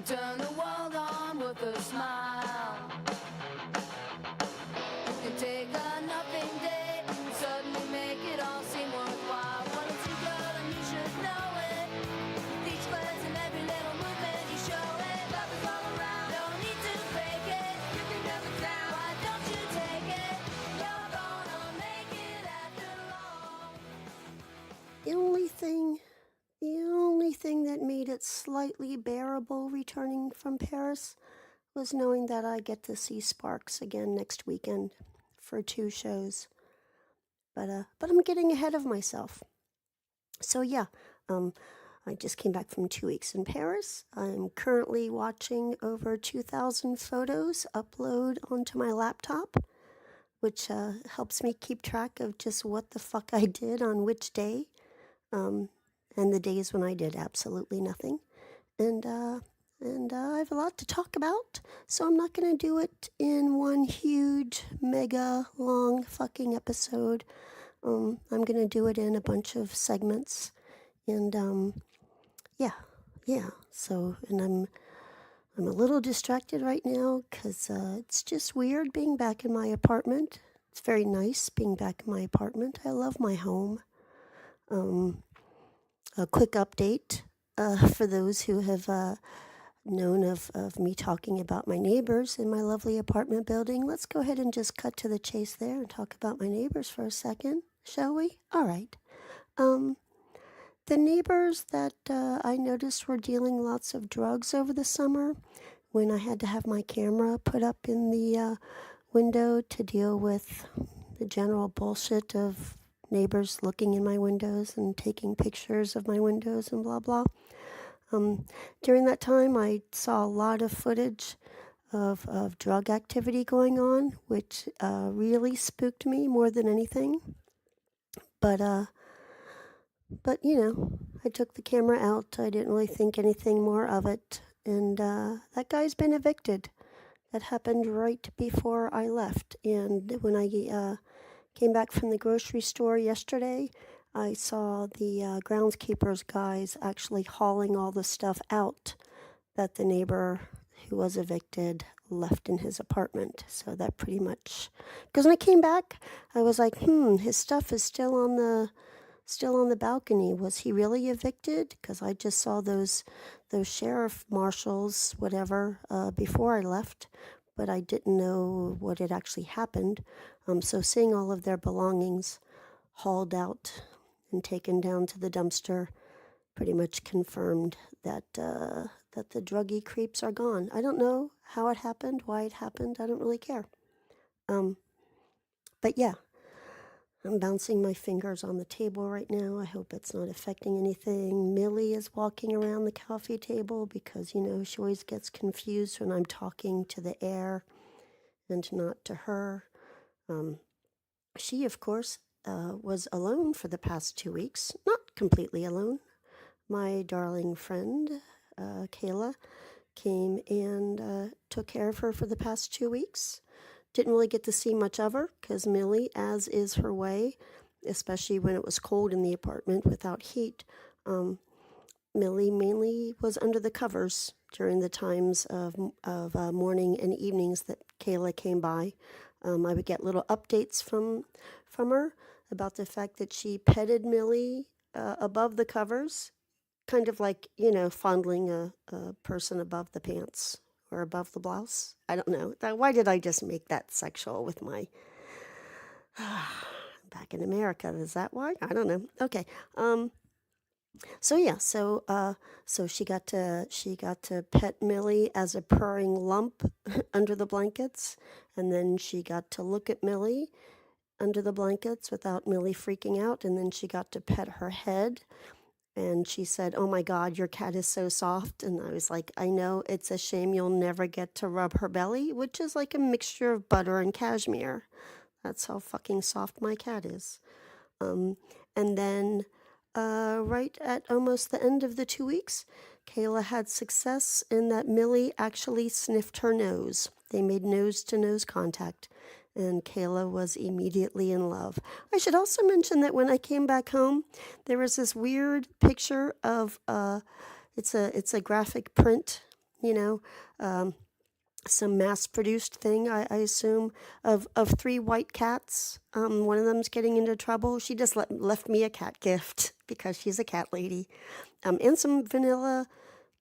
turn the world on with a smile. You can take a nothing day and suddenly make it all seem worthwhile. Well, it's you, girl, and you should know it. With each glance and every little movement you show it. Love is all around, no need to fake it. You can never down, why don't you take it? You're gonna make it after all. The only thing that made it slightly bearable returning from Paris was knowing that I get to see Sparks again next weekend for 2 shows. But I'm getting ahead of myself. So yeah, I just came back from 2 weeks in Paris. I'm currently watching over 2,000 photos upload onto my laptop, which helps me keep track of just what the fuck I did on which day. And the days when I did absolutely nothing. And I have a lot to talk about, so I'm not going to do it in one huge, mega, long fucking episode. I'm going to do it in a bunch of segments. And, yeah. So, and I'm a little distracted right now because it's just weird being back in my apartment. It's very nice being back in my apartment. I love my home. A quick update for those who have known of me talking about my neighbors in my lovely apartment building. Let's go ahead and just cut to the chase there and talk about my neighbors for a second, shall we? All right. The neighbors that I noticed were dealing lots of drugs over the summer when I had to have my camera put up in the window to deal with the general bullshit of neighbors looking in my windows and taking pictures of my windows and blah blah. During that time, I saw a lot of footage of drug activity going on, which really spooked me more than anything. But you know, I took the camera out. I didn't really think anything more of it, and that guy's been evicted. That happened right before I left, and when I came back from the grocery store yesterday, I saw the groundskeepers guys actually hauling all the stuff out that the neighbor who was evicted left in his apartment. So that pretty much, because when I came back, I was like, his stuff is still on the balcony. Was he really evicted? Because I just saw those sheriff marshals, whatever, before I left, but I didn't know what had actually happened. So seeing all of their belongings hauled out and taken down to the dumpster pretty much confirmed that that the druggy creeps are gone. I don't know how it happened, why it happened. I don't really care. But yeah, I'm bouncing my fingers on the table right now. I hope it's not affecting anything. Millie is walking around the coffee table because, you know, she always gets confused when I'm talking to the air and not to her. She, of course, was alone for the past 2 weeks. Not completely alone. My darling friend, Kayla, came and took care of her for the past 2 weeks. Didn't really get to see much of her because Millie, as is her way, especially when it was cold in the apartment without heat, Millie mainly was under the covers during the times of morning and evenings that Kayla came by. I would get little updates from her about the fact that she petted Millie above the covers, kind of like, you know, fondling a person above the pants or above the blouse. I don't know. Why did I just make that sexual with my back in America? Is that why? I don't know. Okay. So yeah, so she got to pet Millie as a purring lump under the blankets, and then she got to look at Millie under the blankets without Millie freaking out, and then she got to pet her head, and she said, "Oh my God, your cat is so soft," and I was like, "I know, it's a shame you'll never get to rub her belly," which is like a mixture of butter and cashmere. That's how fucking soft my cat is. And then right at almost the end of the 2 weeks, Kayla had success in that Millie actually sniffed her nose. They made nose-to-nose contact, and Kayla was immediately in love. I should also mention that when I came back home, there was this weird picture of it's a graphic print you know, some mass-produced thing, I assume, of three white cats. One of them's getting into trouble. She just left me a cat gift because she's a cat lady, and some vanilla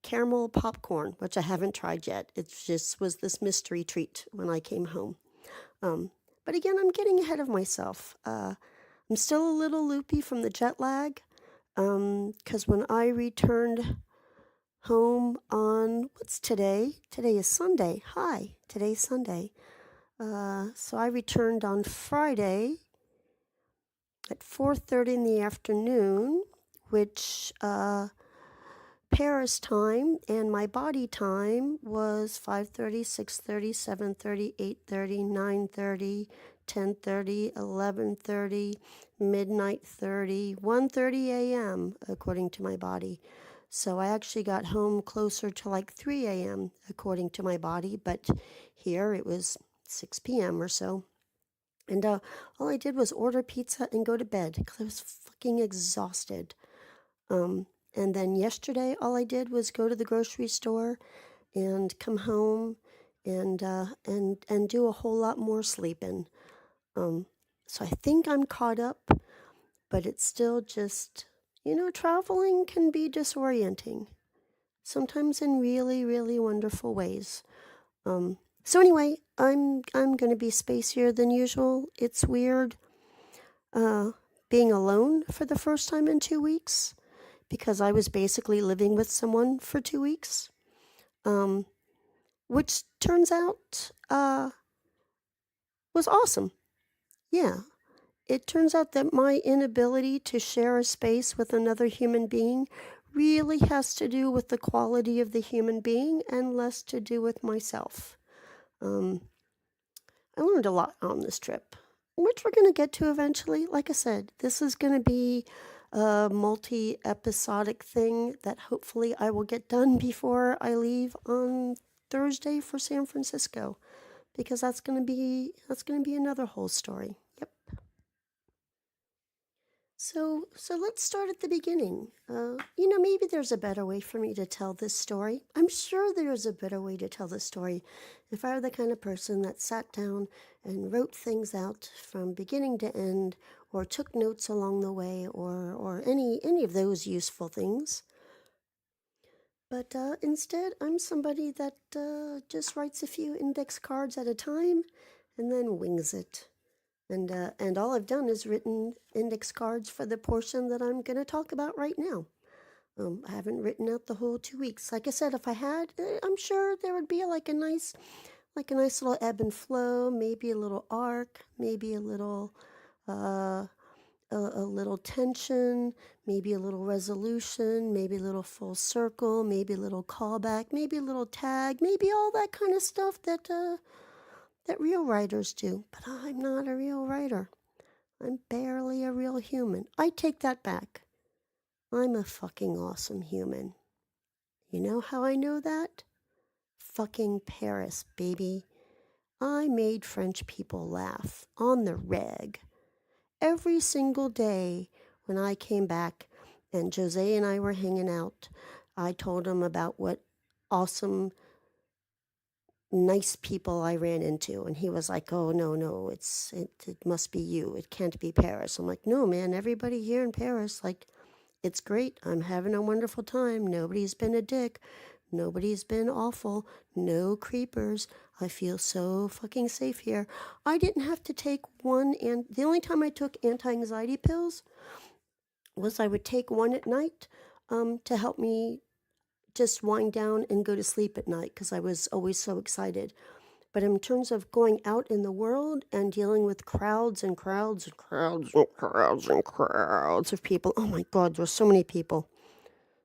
caramel popcorn, which I haven't tried yet. It just was this mystery treat when I came home. But again, I'm getting ahead of myself. I'm still a little loopy from the jet lag, because when I returned home on, what's today? Today is Sunday. Hi, today's Sunday. So I returned on Friday at 4:30 in the afternoon, which Paris time and my body time was 5:30, 6:30, 7:30, 8:30, 9:30, 10:30, 11:30, midnight 30, 1:30 a.m. according to my body. So I actually got home closer to like 3 a.m. according to my body, but here it was 6 p.m. or so. And all I did was order pizza and go to bed because I was fucking exhausted. And then yesterday, all I did was go to the grocery store and come home and do a whole lot more sleeping. So I think I'm caught up, but it's still just, traveling can be disorienting, sometimes in really, really wonderful ways. So anyway, I'm going to be spacier than usual. It's weird being alone for the first time in 2 weeks, because I was basically living with someone for 2 weeks, which turns out was awesome. Yeah, it turns out that my inability to share a space with another human being really has to do with the quality of the human being and less to do with myself. I learned a lot on this trip, which we're going to get to eventually. Like I said, this is going to be a multi-episodic thing that hopefully I will get done before I leave on Thursday for San Francisco, because that's going to be another whole story. Yep. So let's start at the beginning. Maybe there's a better way for me to tell this story. I'm sure there's a better way to tell this story if I were the kind of person that sat down and wrote things out from beginning to end, or took notes along the way, or any of those useful things. But instead, I'm somebody that just writes a few index cards at a time and then wings it. And all I've done is written index cards for the portion that I'm going to talk about right now. I haven't written out the whole 2 weeks. Like I said, if I had, I'm sure there would be like a nice little ebb and flow, maybe a little arc, maybe a little tension, maybe a little resolution, maybe a little full circle, maybe a little callback, maybe a little tag, maybe all that kind of stuff that real writers do. But I'm not a real writer. I'm barely a real human. I take that back. I'm a fucking awesome human. You know how I know that? Fucking Paris, baby. I made French people laugh on the reg. Every single day when I came back and Jose and I were hanging out, I told him about what awesome, nice people I ran into. And he was like, oh, no, it must be you. It can't be Paris. I'm like, no, man, everybody here in Paris, like, it's great. I'm having a wonderful time. Nobody's been a dick. Nobody's been awful. No creepers. I feel so fucking safe here. I didn't have to take one, and the only time I took anti-anxiety pills was I would take one at night to help me just wind down and go to sleep at night, because I was always so excited. But in terms of going out in the world and dealing with crowds and crowds and crowds and crowds and crowds of people, oh my God, there's so many people.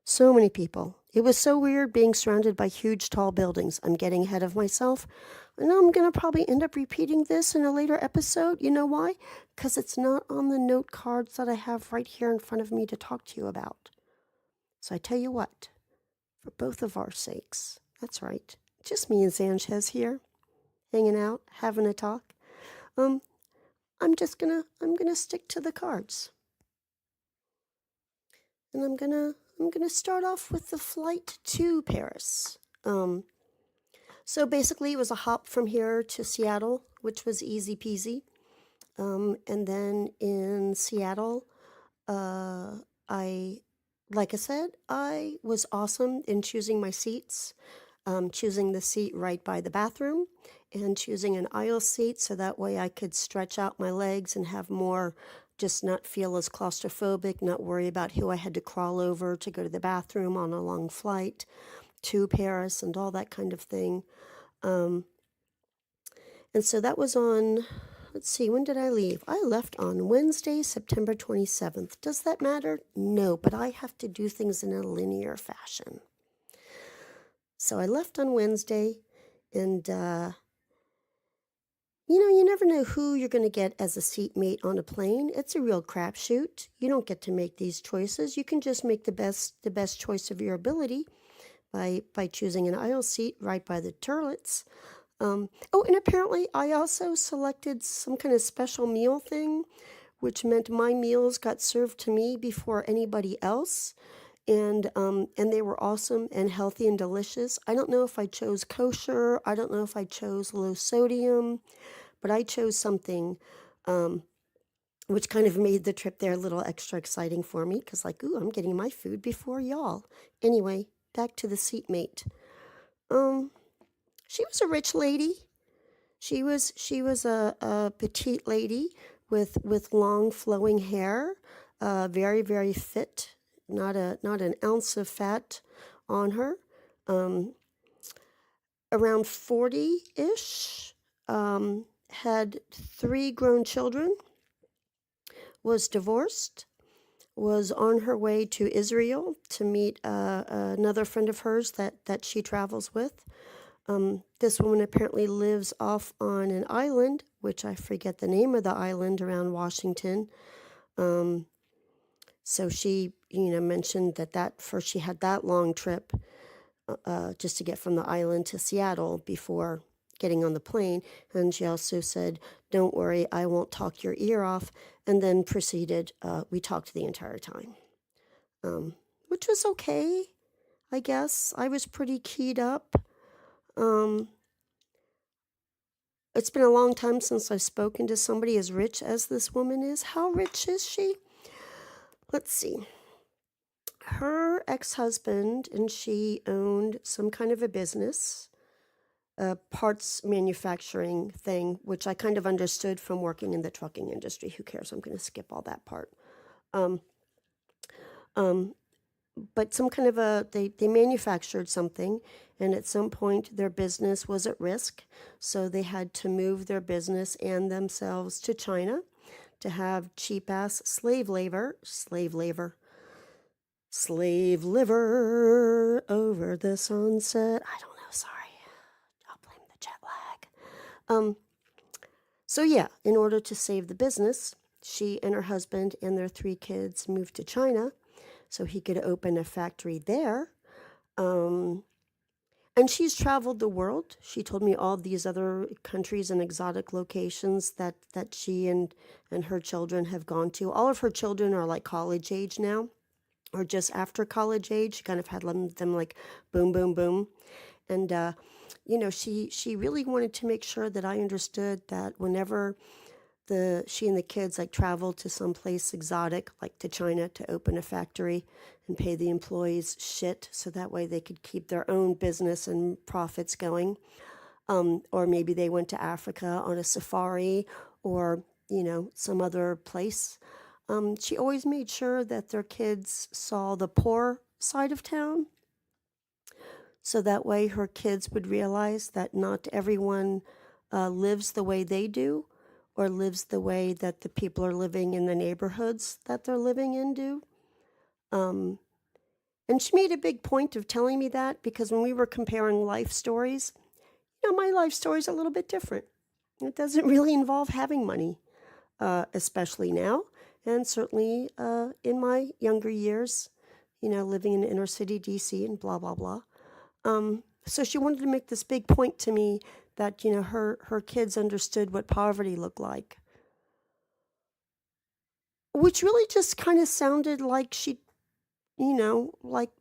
So many people. It was so weird being surrounded by huge, tall buildings. I'm getting ahead of myself. And I'm going to probably end up repeating this in a later episode. You know why? Because it's not on the note cards that I have right here in front of me to talk to you about. So I tell you what, for both of our sakes, that's right, just me and Sanchez here, hanging out, having a talk. I'm gonna stick to the cards. And I'm gonna start off with the flight to Paris. Um, so basically, it was a hop from here to Seattle, which was easy peasy. And then in Seattle, uh, I, like I said, I was awesome in choosing my seats, choosing the seat right by the bathroom, and choosing an aisle seat so that way I could stretch out my legs and have more, just not feel as claustrophobic, not worry about who I had to crawl over to go to the bathroom on a long flight to Paris and all that kind of thing. Um, and so that was on, let's see, when did I leave? I left on Wednesday, September 27th. Does that matter? No, but I have to do things in a linear fashion. So I left on Wednesday, and you never know who you're going to get as a seatmate on a plane. It's a real crapshoot. You don't get to make these choices. You can just make the best choice of your ability by choosing an aisle seat right by the toilets. Oh, and apparently I also selected some kind of special meal thing, which meant my meals got served to me before anybody else. And they were awesome and healthy and delicious. I don't know if I chose kosher. I don't know if I chose low sodium, but I chose something which kind of made the trip there a little extra exciting for me because, like, ooh, I'm getting my food before y'all. Anyway, back to the seatmate. She was a rich lady. She was a petite lady with long flowing hair, very very fit, not an ounce of fat on her. Around 40-ish, had 3 grown children, was divorced, was on her way to Israel to meet another friend of hers that she travels with. This woman apparently lives off on an island, which I forget the name of the island around Washington. So she, mentioned that first she had that long trip just to get from the island to Seattle before getting on the plane. And she also said, "Don't worry, I won't talk your ear off." And then proceeded, we talked the entire time, which was okay, I guess. I was pretty keyed up. It's been a long time since I've spoken to somebody as rich as this woman is. How rich is she? Let's see. Her ex-husband and she owned some kind of a business, a parts manufacturing thing, which I kind of understood from working in the trucking industry. Who cares? I'm going to skip all that part. Um, but some kind of they manufactured something, and at some point their business was at risk, so they had to move their business and themselves to China to have cheap ass slave liver over the sunset. I don't know, sorry, I'll blame the jet lag. So yeah, in order to save the business, she and her husband and their 3 kids moved to China so he could open a factory there. And she's traveled the world. She told me all these other countries and exotic locations that she and her children have gone to. All of her children are like college age now, or just after college age. She kind of had them like boom, boom, boom. And, she really wanted to make sure that I understood that whenever she and the kids like traveled to some place exotic, like to China, to open a factory and pay the employees shit so that way they could keep their own business and profits going. Or maybe they went to Africa on a safari or, some other place. She always made sure that their kids saw the poor side of town. So that way her kids would realize that not everyone lives the way they do or lives the way that the people are living in the neighborhoods that they're living in do. And she made a big point of telling me that because when we were comparing life stories, my life story is a little bit different. It doesn't really involve having money, especially now, and certainly in my younger years, living in inner city DC and blah, blah, blah. So she wanted to make this big point to me that, her kids understood what poverty looked like. Which really just kind of sounded like she, like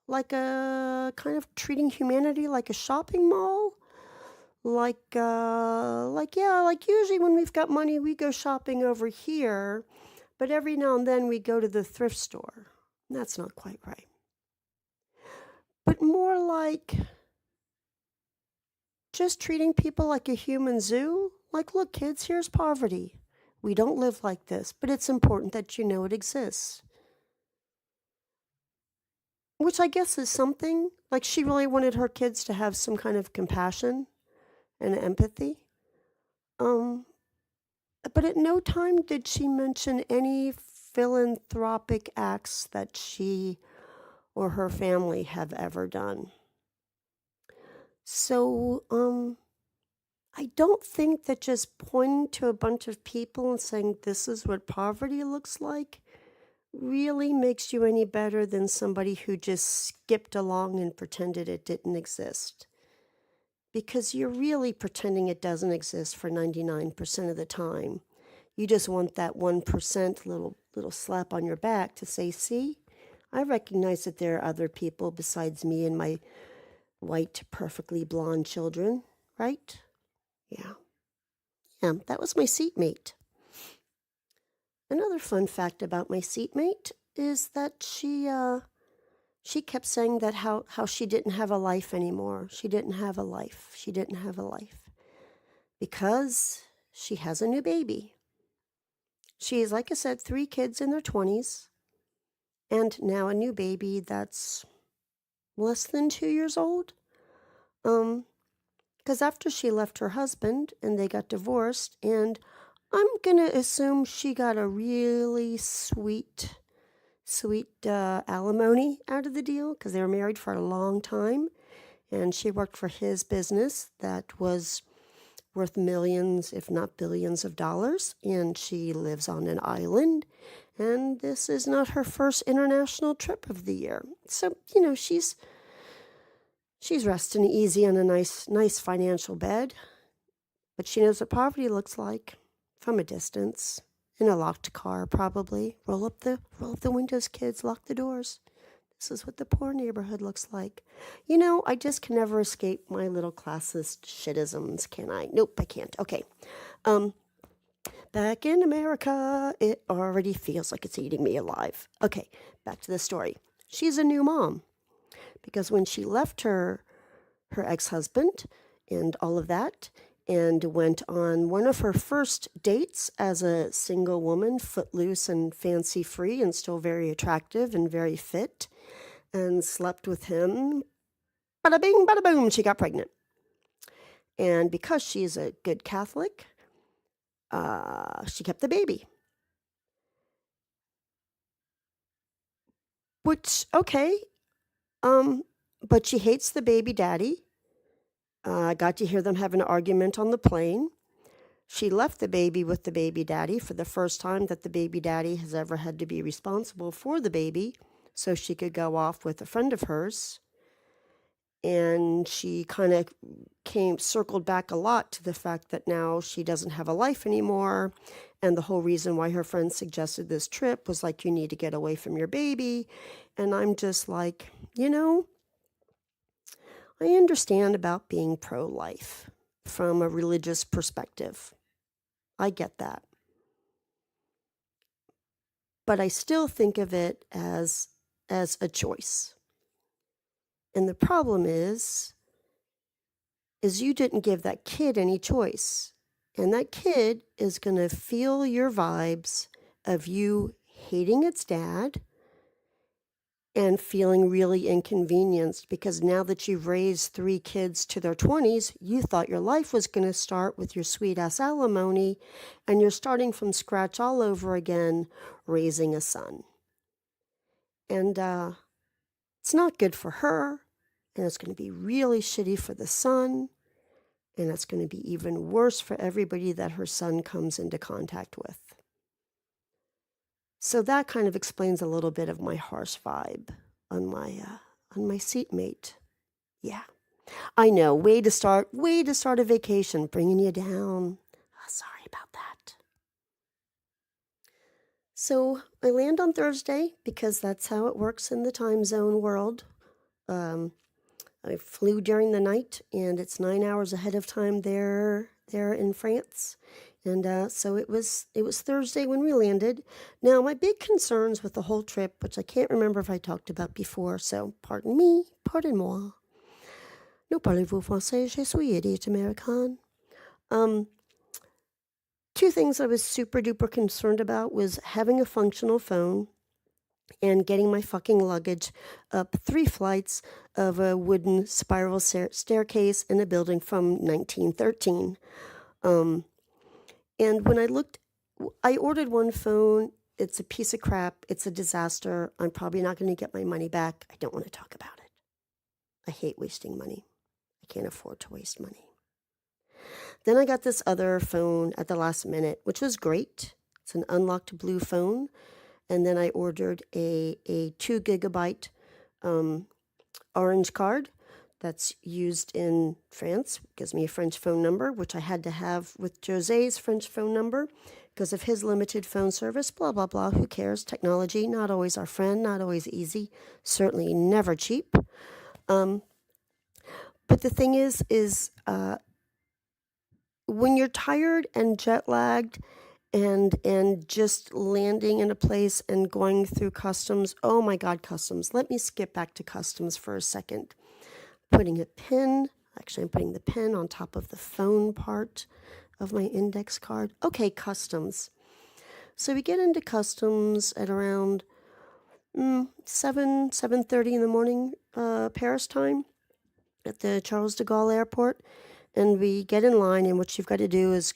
like a kind of treating humanity like a shopping mall. Like usually when we've got money, we go shopping over here, but every now and then we go to the thrift store. That's not quite right. But more like just treating people like a human zoo. Like, look, kids, here's poverty. We don't live like this, but it's important that you know it exists. Which I guess is something. Like, she really wanted her kids to have some kind of compassion and empathy. Um, but at no time did she mention any philanthropic acts that she or her family have ever done. So, I don't think that just pointing to a bunch of people and saying this is what poverty looks like really makes you any better than somebody who just skipped along and pretended it didn't exist. Because you're really pretending it doesn't exist for 99% of the time. You just want that 1% little slap on your back to say, see, I recognize that there are other people besides me and my white, perfectly blonde children, right? Yeah. Yeah, that was my seatmate. Another fun fact about my seatmate is that she kept saying that how she didn't have a life anymore. She didn't have a life. She didn't have a life. Because she has a new baby. She's, like I said, 3 kids in their 20s, and now a new baby that's less than 2 years old. Because after she left her husband and they got divorced, and I'm gonna assume she got a really sweet alimony out of the deal because they were married for a long time, and she worked for his business that was worth millions, if not billions of dollars, and she lives on an island, and this is not her first international trip of the year. So, she's resting easy on a nice financial bed, but she knows what poverty looks like from a distance. In a locked car, probably. Roll up the windows, kids. Lock the doors. This is what the poor neighborhood looks like. I just can never escape my little classist shitisms, can I? Nope, I can't. Okay. Back in America, it already feels like it's eating me alive. Okay, back to the story. She's a new mom because when she left her ex-husband and all of that, and went on one of her first dates as a single woman, footloose and fancy-free and still very attractive and very fit, and slept with him. Bada bing, bada boom, she got pregnant. And because she's a good Catholic, she kept the baby. Which, okay, but she hates the baby daddy. I got to hear them have an argument on the plane. She left the baby with the baby daddy for the first time that the baby daddy has ever had to be responsible for the baby, so she could go off with a friend of hers. And she kind of circled back a lot to the fact that now she doesn't have a life anymore. And the whole reason why her friend suggested this trip was like, you need to get away from your baby. And I'm just like, I understand about being pro-life from a religious perspective. I get that. But I still think of it as a choice. And the problem is you didn't give that kid any choice. And that kid is going to feel your vibes of you hating its dad and feeling really inconvenienced because now that you've raised 3 kids to their 20s, you thought your life was going to start with your sweet-ass alimony, and you're starting from scratch all over again, raising a son. And it's not good for her, and it's going to be really shitty for the son, and it's going to be even worse for everybody that her son comes into contact with. So that kind of explains a little bit of my harsh vibe on my seatmate. Yeah, I know. Way to start a vacation, bringing you down. Sorry about that. So I land on Thursday because that's how it works in the time zone world. I flew during the night, and it's 9 hours ahead of time there in France. And so it was Thursday when we landed. Now, my big concerns with the whole trip, which I can't remember if I talked about before, so pardon me, pardon moi. No parlez-vous français? Je suis idiot American. Two things I was super duper concerned about was having a functional phone and getting my fucking luggage up 3 flights of a wooden spiral staircase in a building from 1913. And when I ordered one phone. It's a piece of crap. It's a disaster. I'm probably not going to get my money back. I don't want to talk about it. I hate wasting money. I can't afford to waste money. Then I got this other phone at the last minute, which was great. It's an unlocked blue phone. And then I ordered a 2 gigabyte orange card that's used in France. Gives me a French phone number, which I had to have with Jose's French phone number because of his limited phone service, blah, blah, blah. Who cares? Technology, not always our friend, not always easy, certainly never cheap. But the thing is when you're tired and jet lagged and just landing in a place and going through customs, oh my God, customs. Let me skip back to customs for a second. I'm putting the pen on top of the phone part of my index card. Okay, customs. So we get into customs at around 7:30 in the morning, Paris time, at the Charles de Gaulle airport. And we get in line, and what you've got to do is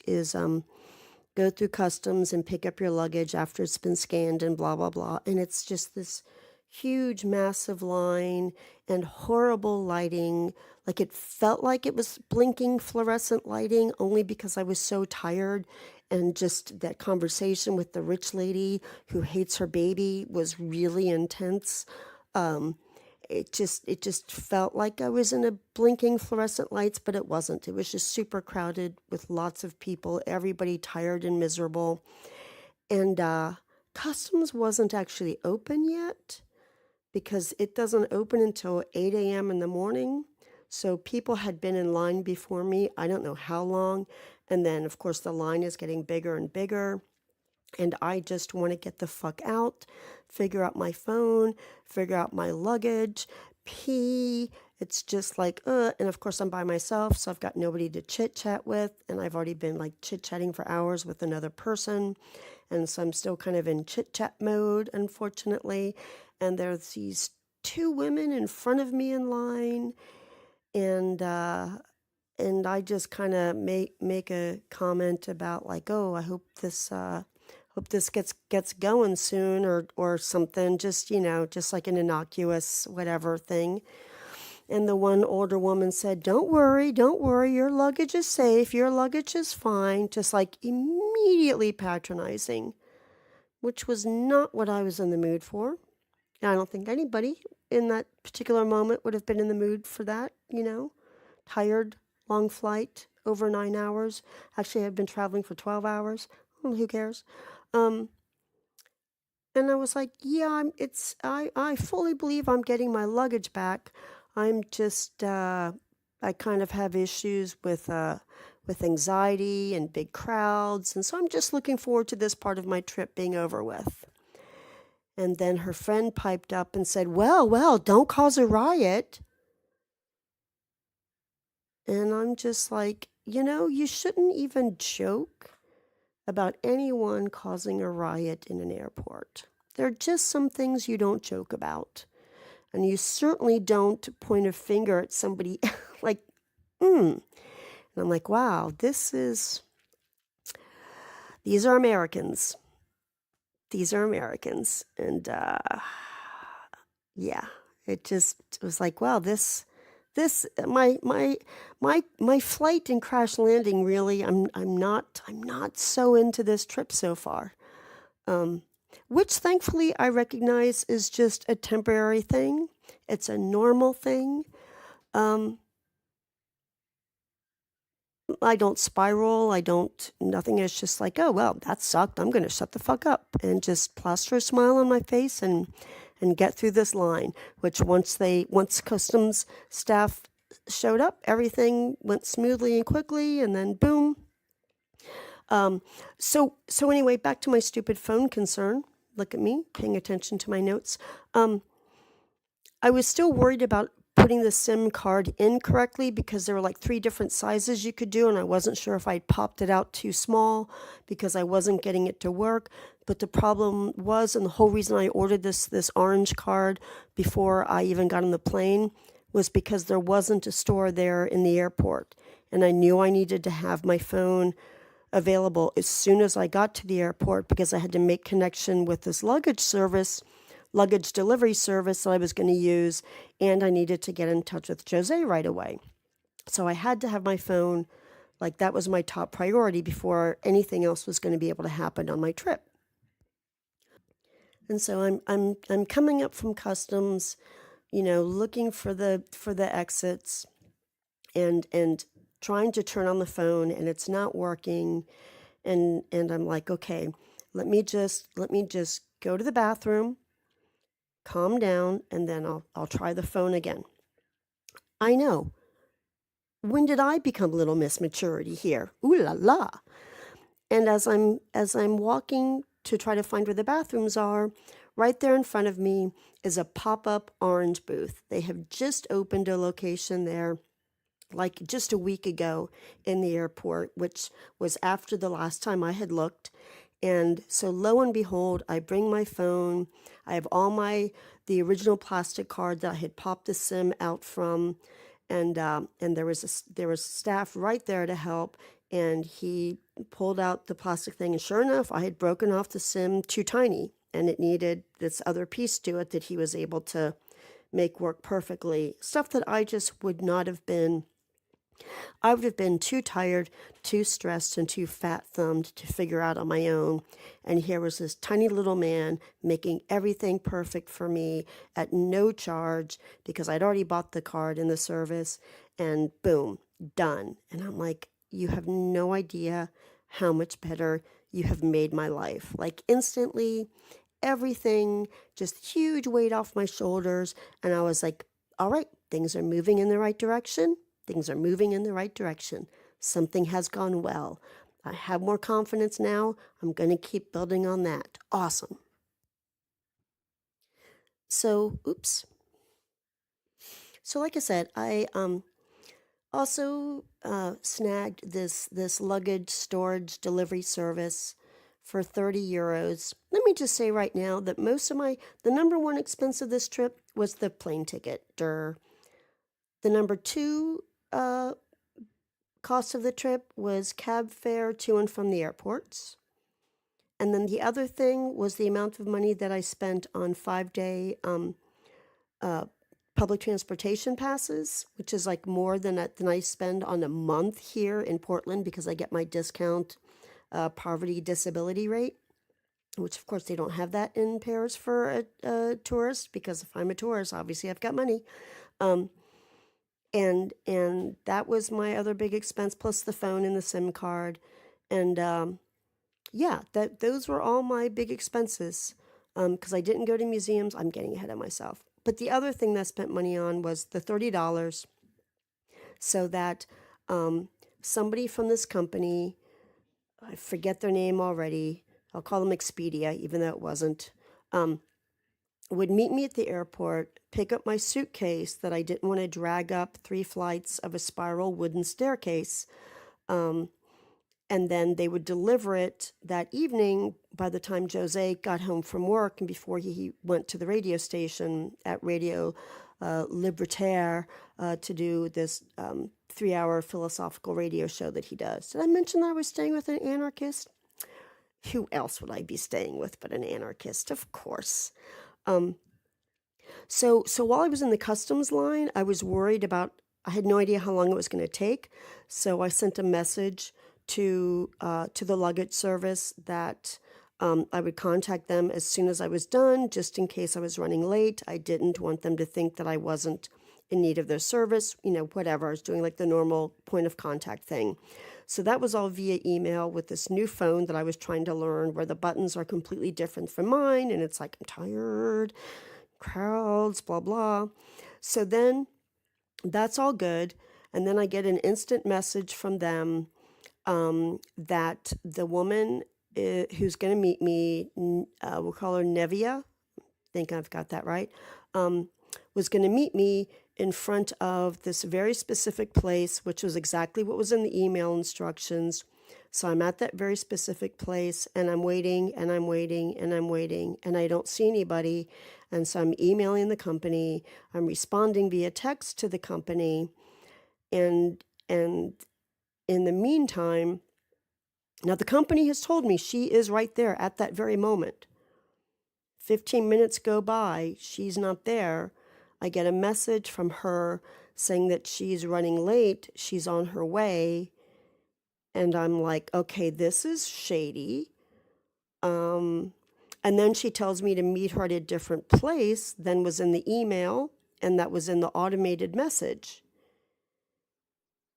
go through customs and pick up your luggage after it's been scanned and blah, blah, blah. And it's just this huge, massive line and horrible lighting. Like it felt like it was blinking fluorescent lighting only because I was so tired. And just that conversation with the rich lady who hates her baby was really intense. It just felt like I was in a blinking fluorescent lights, but it wasn't. It was just super crowded with lots of people, everybody tired and miserable. And customs wasn't actually open yet because it doesn't open until 8 a.m. in the morning. So people had been in line before me, I don't know how long. And then, of course, the line is getting bigger and bigger. And I just want to get the fuck out, figure out my phone, figure out my luggage, pee. It's just like, and of course I'm by myself, so I've got nobody to chit chat with. And I've already been like chit chatting for hours with another person. And so I'm still kind of in chit chat mode, unfortunately. And there's these 2 women in front of me in line. And I just kind of make a comment about like, oh, I hope this gets going soon or something, just like an innocuous whatever thing. And the one older woman said, don't worry, your luggage is safe, your luggage is fine, just like immediately patronizing, which was not what I was in the mood for. And I don't think anybody in that particular moment would have been in the mood for that, tired, long flight, over 9 hours. Actually, I've been traveling for 12 hours. Who cares? And I was like, yeah, I fully believe I'm getting my luggage back. I'm just, I kind of have issues with anxiety and big crowds. And so I'm just looking forward to this part of my trip being over with. And then her friend piped up and said, well, don't cause a riot. And I'm just like, you shouldn't even joke about anyone causing a riot in an airport. There are just some things you don't joke about. And you certainly don't point a finger at somebody like, And I'm like, wow, these are Americans. These are Americans. And yeah, it was like, wow, my flight and crash landing really, I'm not so into this trip so far, which thankfully I recognize is just a temporary thing. It's a normal thing. I don't spiral. Nothing. It's just like, oh, well, that sucked. I'm going to shut the fuck up and just plaster a smile on my face and and get through this line, which once customs staff showed up, everything went smoothly and quickly, and then boom. So anyway, back to my stupid phone concern. Look at me, paying attention to my notes. I was still worried about putting the SIM card in correctly because there were like 3 different sizes you could do, and I wasn't sure if I'd popped it out too small because I wasn't getting it to work. But the problem was, and the whole reason I ordered this orange card before I even got on the plane was because there wasn't a store there in the airport, and I knew I needed to have my phone available as soon as I got to the airport because I had to make connection with this luggage delivery service that I was going to use, and I needed to get in touch with Jose right away. So I had to have my phone, like that was my top priority before anything else was going to be able to happen on my trip. And so I'm coming up from customs, looking for the exits and trying to turn on the phone, and it's not working, and I'm like, okay, let me just go to the bathroom, calm down, and then I'll try the phone again. I know. When did I become Little Miss Maturity here? Ooh la la. And as I'm walking to try to find where the bathrooms are, right there in front of me is a pop-up orange booth. They have just opened a location there like just a week ago in the airport, which was after the last time I had looked. And so lo and behold, I bring my phone. I have all the original plastic card that I had popped the SIM out from, and there was staff right there to help. And he pulled out the plastic thing, and sure enough, I had broken off the SIM too tiny, and it needed this other piece to it that he was able to make work perfectly. Stuff that I just would not have been. I would have been too tired, too stressed, and too fat-thumbed to figure out on my own. And here was this tiny little man making everything perfect for me at no charge because I'd already bought the card in the service, and boom, done. And I'm like, you have no idea how much better you have made my life. Like instantly, everything, just huge weight off my shoulders. And I was like, all right, things are moving in the right direction. Things are moving in the right direction. Something has gone well. I have more confidence now. I'm going to keep building on that. Awesome. So, oops. So like I said, I also snagged this luggage storage delivery service for 30 euros. Let me just say right now that the number one expense of this trip was the plane ticket. The number 2 cost of the trip was cab fare to and from the airports. And then the other thing was the amount of money that I spent on 5-day public transportation passes, which is like more than I spend on a month here in Portland because I get my discount poverty disability rate, which of course they don't have that in Paris for a tourist because if I'm a tourist, obviously I've got money. And that was my other big expense, plus the phone and the SIM card. And those were all my big expenses because I didn't go to museums. I'm getting ahead of myself. But the other thing that I spent money on was the $30 so that somebody from this company, I forget their name already, I'll call them Expedia, even though it wasn't, would meet me at the airport, pick up my suitcase that I didn't want to drag up 3 flights of a spiral wooden staircase, and then they would deliver it that evening by the time Jose got home from work and before he went to the radio station at Radio Libertaire to do this 3-hour philosophical radio show that he does. Did I mention that I was staying with an anarchist? Who else would I be staying with but an anarchist? Of course. So while I was in the customs line, I was worried I had no idea how long it was going to take. So I sent a message to the luggage service that I would contact them as soon as I was done, just in case I was running late. I didn't want them to think that I wasn't in need of their service, whatever. I was doing like the normal point of contact thing. So that was all via email with this new phone that I was trying to learn where the buttons are completely different from mine. And it's like, I'm tired. crowds, blah, blah. So then that's all good. And then I get an instant message from them that the woman who's going to meet me, we'll call her Nevia, I think I've got that right, was going to meet me in front of this very specific place, which was exactly what was in the email instructions. So I'm at that very specific place and I'm waiting and I'm waiting and I'm waiting and I don't see anybody. And so I'm emailing the company, I'm responding via text to the company. And in the meantime, now the company has told me she is right there at that very moment. 15 minutes go by, she's not there. I get a message from her saying that she's running late, she's on her way. And I'm like, okay, this is shady. And then she tells me to meet her at a different place than was in the email and that was in the automated message.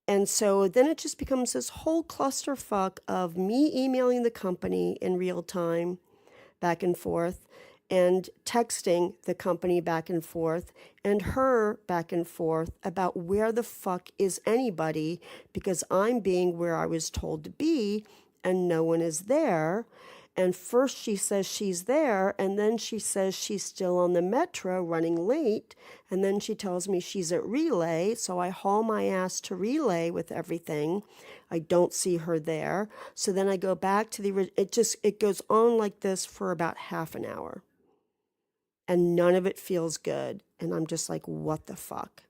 And so then it just becomes this whole clusterfuck of me emailing the company in real time, back and forth, and texting the company back and forth, and her back and forth about where the fuck is anybody, because I'm being where I was told to be, and no one is there. And first she says she's there, and then she says she's still on the metro running late, and then she tells me she's at Relay, so I haul my ass to Relay with everything. I don't see her there. So then I go back to it goes on like this for about half an hour. And none of it feels good. And I'm just like, what the fuck?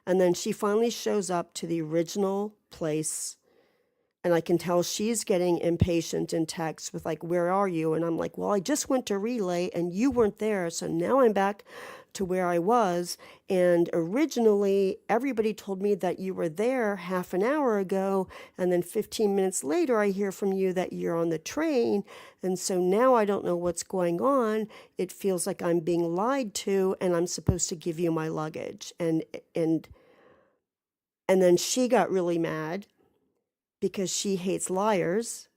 And then she finally shows up to the original place. And I can tell she's getting impatient in text with like, where are you? And I'm like, well, I just went to Relay and you weren't there. So now I'm back to where I was. And originally, everybody told me that you were there half an hour ago. And then 15 minutes later, I hear from you that you're on the train. And so now I don't know what's going on. It feels like I'm being lied to and I'm supposed to give you my luggage. And then she got really mad because she hates liars,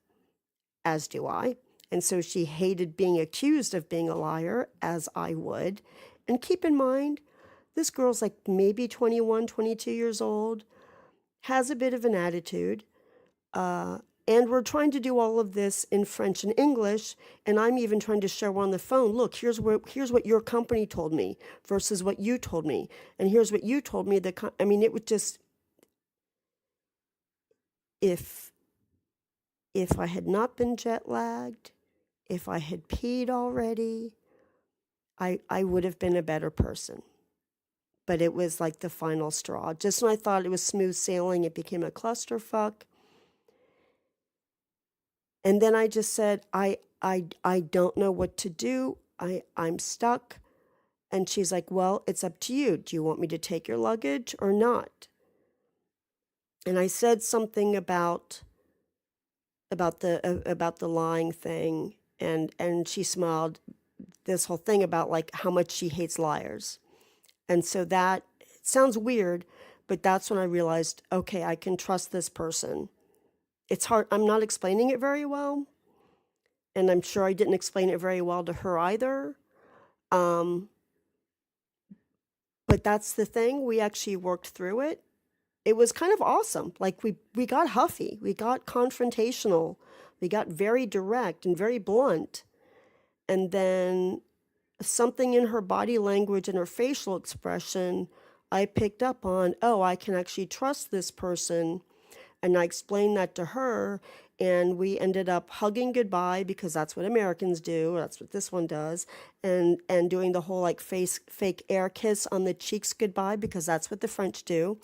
as do I. And so she hated being accused of being a liar, as I would. And keep in mind, this girl's like maybe 21, 22 years old, has a bit of an attitude, and we're trying to do all of this in French and English, and I'm even trying to show her on the phone, look, here's what your company told me versus what you told me, and here's what you told me. It would just, if I had not been jet lagged, if I had peed already, I would have been a better person. But it was like the final straw. Just when I thought it was smooth sailing, it became a clusterfuck. And then I just said, I don't know what to do. I'm stuck. And she's like, well, it's up to you. Do you want me to take your luggage or not? And I said something about the lying thing, and she smiled. This whole thing about like how much she hates liars. And so that sounds weird, but that's when I realized, okay, I can trust this person. It's hard. I'm not explaining it very well. And I'm sure I didn't explain it very well to her either. But that's the thing. We actually worked through it. It was kind of awesome. Like we got huffy. We got confrontational. We got very direct and very blunt. And then something in her body language and her facial expression, I picked up on, oh, I can actually trust this person. And I explained that to her, and we ended up hugging goodbye because that's what Americans do. That's what this one does. And doing the whole like fake air kiss on the cheeks goodbye because that's what the French do.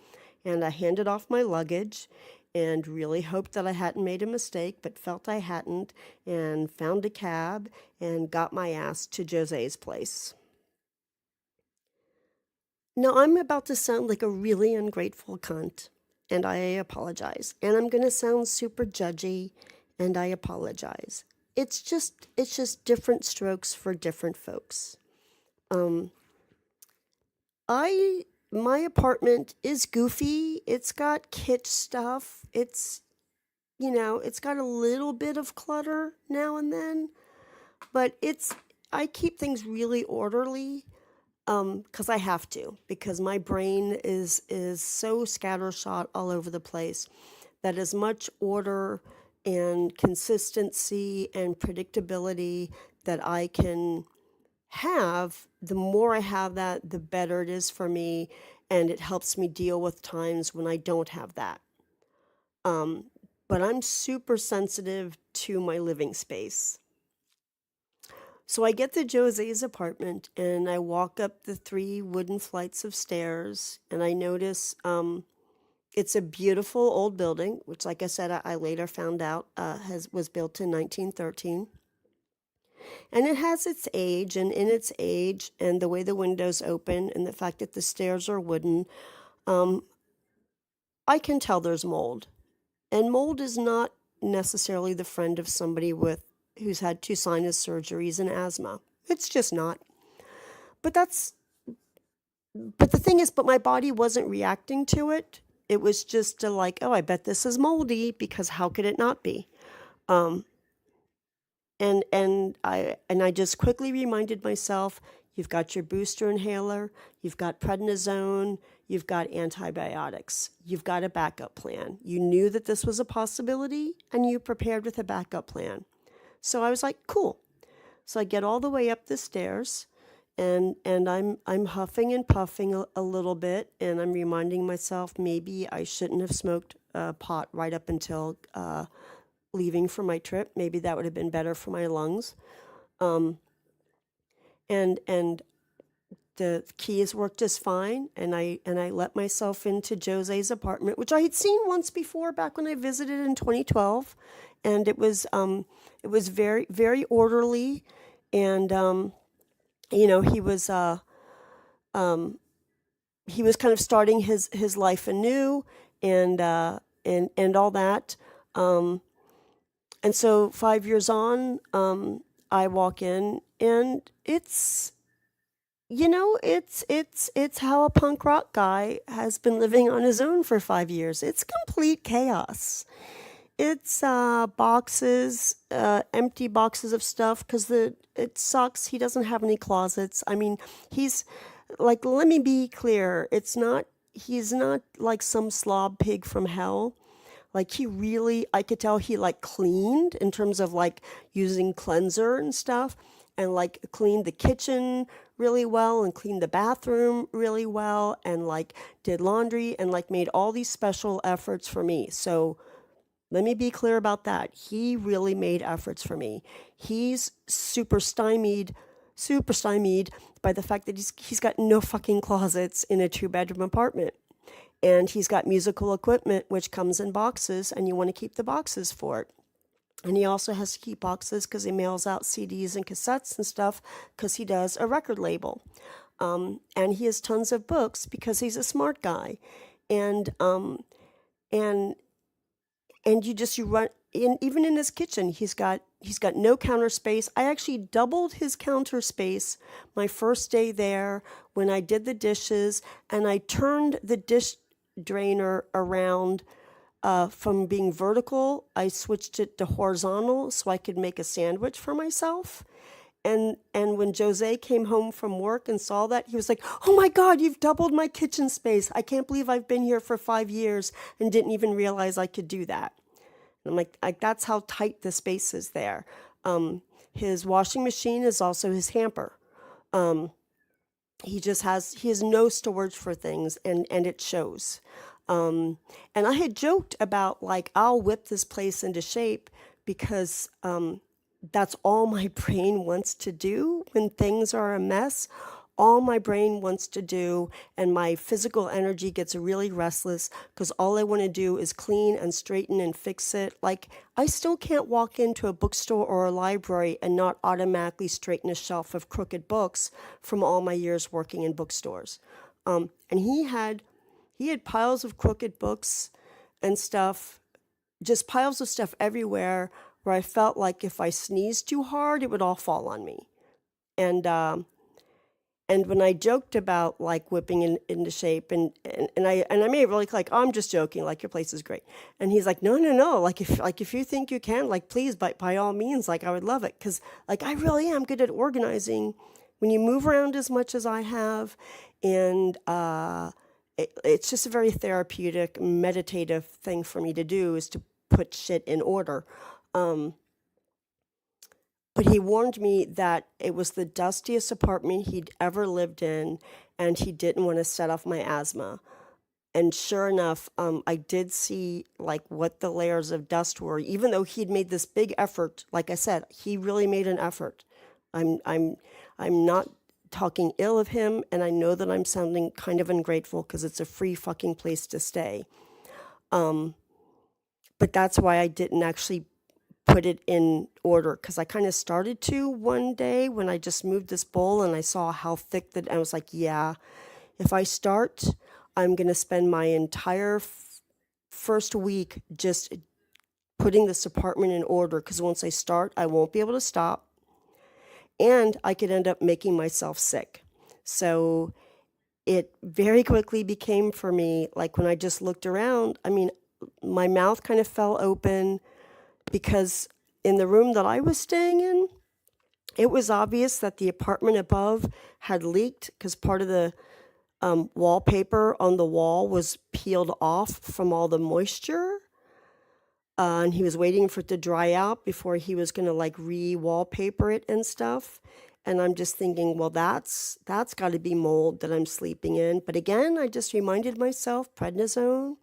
And I handed off my luggage and really hoped that I hadn't made a mistake, but felt I hadn't, and found a cab and got my ass to Jose's place. Now, I'm about to sound like a really ungrateful cunt, and I apologize. And I'm going to sound super judgy, and I apologize. It's just different strokes for different folks. My apartment is goofy. It's got kitsch stuff. It's got a little bit of clutter now and then, but I keep things really orderly. because I have to, because my brain is so scattershot all over the place that as much order and consistency and predictability that I can have, the more I have that, the better it is for me, and it helps me deal with times when I don't have that. But I'm super sensitive to my living space. So I get to Jose's apartment and I walk up the 3 wooden flights of stairs and I notice it's a beautiful old building, which, like I said, I later found out was built in 1913. And it has its age, and in its age, and the way the windows open, and the fact that the stairs are wooden, I can tell there's mold. And mold is not necessarily the friend of somebody who's had 2 sinus surgeries and asthma. It's just not. But the thing is, my body wasn't reacting to it. It was just like, oh, I bet this is moldy, because how could it not be? And I just quickly reminded myself, you've got your booster inhaler, you've got prednisone, you've got antibiotics, you've got a backup plan. You knew that this was a possibility, and you prepared with a backup plan. So I was like, cool. So I get all the way up the stairs, and I'm huffing and puffing a little bit, and I'm reminding myself maybe I shouldn't have smoked pot right up until leaving for my trip. Maybe that would have been better for my lungs. And the keys worked just fine, and I let myself into Jose's apartment, which I had seen once before back when I visited in 2012, and it was very, very orderly, and he was kind of starting his life anew, and all that. And so 5 years on, I walk in, and it's how a punk rock guy has been living on his own for 5 years. It's complete chaos. It's boxes, empty boxes of stuff, because it sucks. He doesn't have any closets. I mean, he's like, let me be clear. He's not like some slob pig from hell. Like, I could tell he like cleaned in terms of like using cleanser and stuff, and like cleaned the kitchen really well and cleaned the bathroom really well, and like did laundry and like made all these special efforts for me. So let me be clear about that. He really made efforts for me. He's super stymied by the fact that he's got no fucking closets in a 2-bedroom apartment. And he's got musical equipment, which comes in boxes, and you want to keep the boxes for it. And he also has to keep boxes because he mails out CDs and cassettes and stuff, because he does a record label. And he has tons of books because he's a smart guy. And you run in, even in his kitchen, he's got no counter space. I actually doubled his counter space my first day there when I did the dishes, and I turned the dish drainer around from being vertical. I switched it to horizontal so I could make a sandwich for myself. And when Jose came home from work and saw that, he was like, oh my God, you've doubled my kitchen space. I can't believe I've been here for 5 years and didn't even realize I could do that. And I'm like, that's how tight the space is there. His washing machine is also his hamper. He has no storage for things, and it shows. And I had joked about, like, I'll whip this place into shape, because that's all my brain wants to do when things are a mess. All my brain wants to do, and my physical energy gets really restless, because all I want to do is clean and straighten and fix it. Like, I still can't walk into a bookstore or a library and not automatically straighten a shelf of crooked books from all my years working in bookstores. And he had piles of crooked books and stuff, just piles of stuff everywhere, where I felt like if I sneezed too hard, it would all fall on me. And when I joked about like whipping into shape, and I made it really like, oh, I'm just joking, like, your place is great. And he's like, no, like if you think you can, like, please, by all means, like, I would love it, because like I really am good at organizing when you move around as much as I have, and it's just a very therapeutic, meditative thing for me to do is to put shit in order. Um, but he warned me that it was the dustiest apartment he'd ever lived in, and he didn't want to set off my asthma. And sure enough, I did see like what the layers of dust were. Even though he'd made this big effort, like I said, he really made an effort. I'm not talking ill of him, and I know that I'm sounding kind of ungrateful because it's a free fucking place to stay. But that's why I didn't actually put it in order, because I kind of started to one day when I just moved this bowl and I saw how thick that I was like, yeah, if I start, I'm going to spend my entire first week just putting this apartment in order, because once I start, I won't be able to stop, and I could end up making myself sick. So it very quickly became for me, like when I just looked around, I mean, my mouth kind of fell open, because in the room that I was staying in, it was obvious that the apartment above had leaked because part of the wallpaper on the wall was peeled off from all the moisture. And he was waiting for it to dry out before he was going to like re-wallpaper it and stuff. And I'm just thinking, well, that's got to be mold that I'm sleeping in. But again, I just reminded myself, prednisone,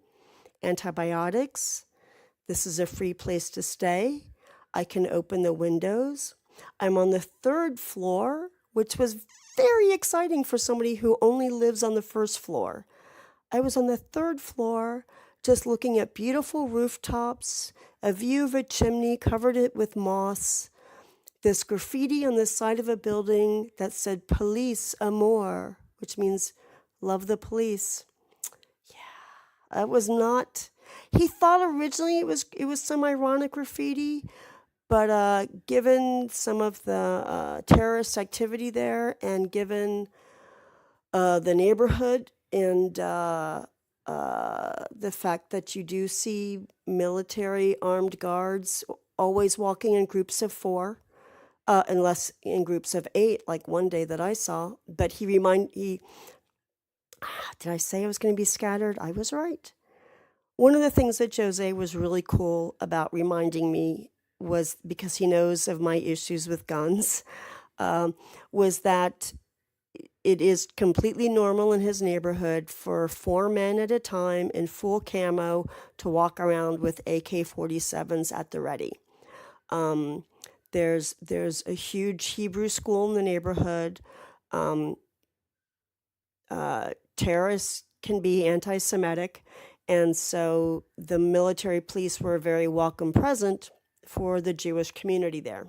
antibiotics. This is a free place to stay. I can open the windows. I'm on the 3rd floor, which was very exciting for somebody who only lives on the 1st floor. I was on the 3rd floor, just looking at beautiful rooftops, a view of a chimney covered it with moss, this graffiti on the side of a building that said "Police Amour," which means love the police. Yeah, it was not. He thought originally it was some ironic graffiti, but given some of the terrorist activity there, and given the neighborhood, and the fact that you do see military armed guards always walking in groups of 4, unless in groups of 8, like one day that I saw. But did I say I was going to be scattered? I was right. One of the things that Jose was really cool about reminding me was, because he knows of my issues with guns, was that it is completely normal in his neighborhood for 4 men at a time in full camo to walk around with AK-47s at the ready. There's a huge Hebrew school in the neighborhood. Terrorists can be anti-Semitic, and so the military police were a very welcome present for the Jewish community there,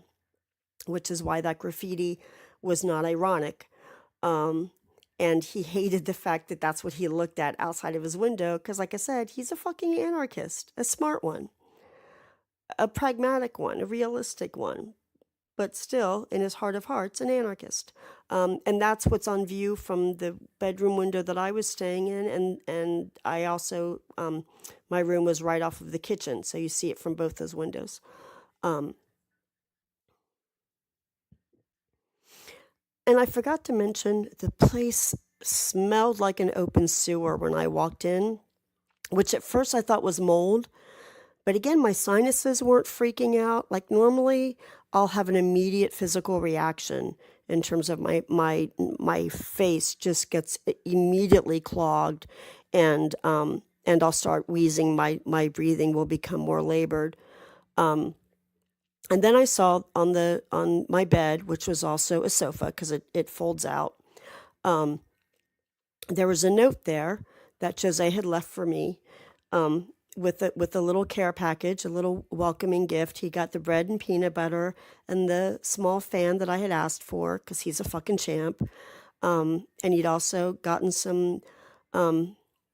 which is why that graffiti was not ironic. And he hated the fact that that's what he looked at outside of his window, because like I said, he's a fucking anarchist, a smart one, a pragmatic one, a realistic one, but still, in his heart of hearts, an anarchist. And that's what's on view from the bedroom window that I was staying in, and I also, my room was right off of the kitchen, so you see it from both those windows. And I forgot to mention, the place smelled like an open sewer when I walked in, which at first I thought was mold. But again, my sinuses weren't freaking out. Like normally, I'll have an immediate physical reaction in terms of my face just gets immediately clogged, and I'll start wheezing. My breathing will become more labored. And then I saw on my bed, which was also a sofa because it folds out, there was a note there that Jose had left for me, with a little care package, a little welcoming gift. He got the bread and peanut butter and the small fan that I had asked for because he's a fucking champ. And he'd also gotten some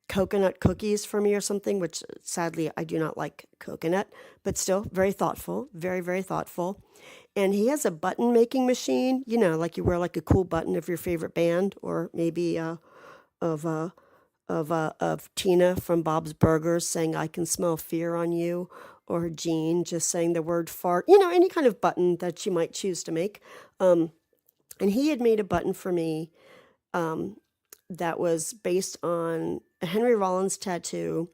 coconut cookies for me or something, which sadly I do not like coconut, but still very thoughtful, very, very thoughtful. And he has a button making machine, like you wear like a cool button of your favorite band, or maybe of Tina from Bob's Burgers saying "I can smell fear on you," or Jean just saying the word fart, any kind of button that you might choose to make. And he had made a button for me that was based on a Henry Rollins tattoo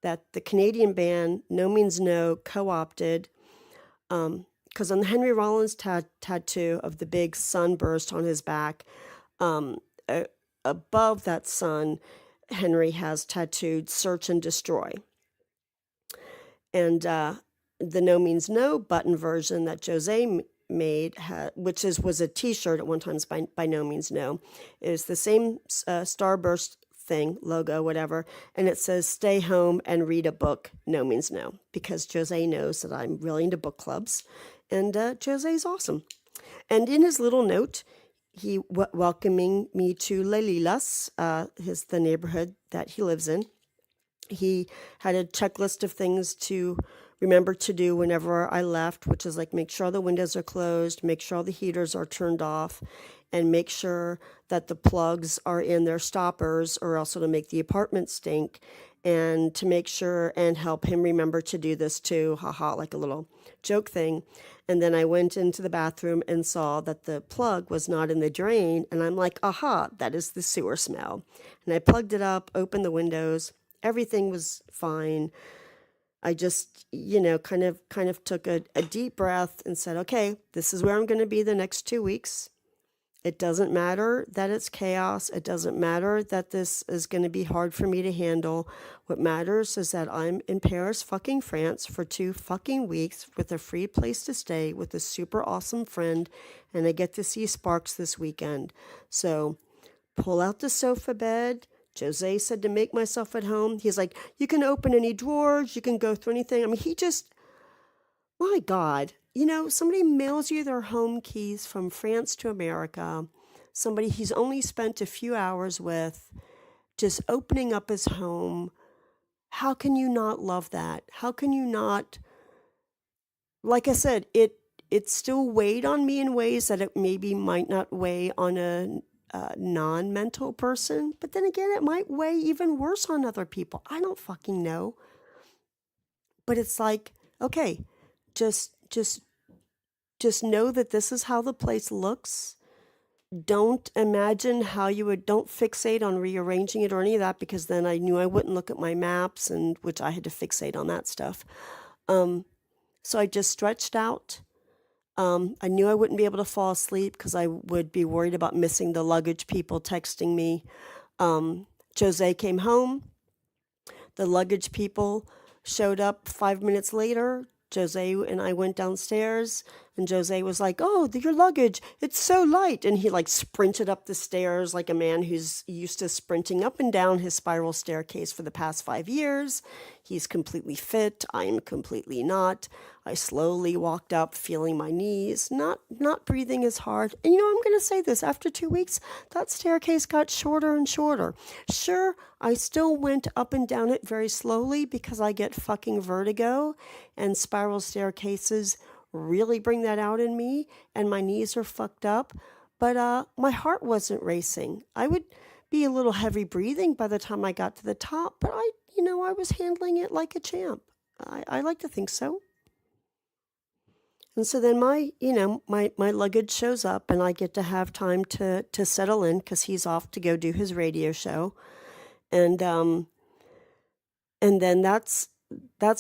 that the Canadian band No Means No co-opted. Because on the Henry Rollins tattoo of the big sunburst on his back, above that sun, Henry has tattooed Search and Destroy. And the No Means No button version that Jose made, which was a T-shirt at one time by No Means No, is the same starburst thing, logo, whatever, and it says "Stay home and read a book." No Means No, because Jose knows that I'm really into book clubs, and Jose's awesome. And in his little note, he welcoming me to Les Lilas, the neighborhood that he lives in. He had a checklist of things to remember to do whenever I left, which is like make sure all the windows are closed, make sure all the heaters are turned off, and make sure that the plugs are in their stoppers, or also to make the apartment stink, and to make sure and help him remember to do this too, haha, like a little joke thing. And then I went into the bathroom and saw that the plug was not in the drain, and I'm like, aha, that is the sewer smell. And I plugged it up, opened the windows, everything was fine. I just, kind of took a deep breath and said, okay, this is where I'm going to be the next 2 weeks. It doesn't matter that it's chaos. It doesn't matter that this is going to be hard for me to handle. What matters is that I'm in Paris, fucking France for 2 fucking weeks with a free place to stay with a super awesome friend, and I get to see Sparks this weekend. So pull out the sofa bed. Jose said to make myself at home. He's like, you can open any drawers, you can go through anything. I mean, my God, somebody mails you their home keys from France to America, somebody he's only spent a few hours with, just opening up his home. How can you not love that? How can you not? Like I said, it still weighed on me in ways that it maybe might not weigh on a non-mental person, but then again, it might weigh even worse on other people. I don't fucking know. But it's like, okay, just know that this is how the place looks. Don't imagine how don't fixate on rearranging it or any of that, because then I knew I wouldn't look at my maps, and which I had to fixate on that stuff. So I just stretched out. I knew I wouldn't be able to fall asleep because I would be worried about missing the luggage people texting me. Jose came home. The luggage people showed up 5 minutes later. Jose and I went downstairs, and Jose was like, oh, your luggage, it's so light. And he like sprinted up the stairs like a man who's used to sprinting up and down his spiral staircase for the past 5 years. He's completely fit. I'm completely not. I slowly walked up, feeling my knees, not breathing as hard. And I'm going to say this, after 2 weeks, that staircase got shorter and shorter. Sure, I still went up and down it very slowly because I get fucking vertigo, and spiral staircases really bring that out in me, and my knees are fucked up. But my heart wasn't racing. I would be a little heavy breathing by the time I got to the top, but I was handling it like a champ. I like to think so. And so then my luggage shows up, and I get to have time to settle in because he's off to go do his radio show. And then that's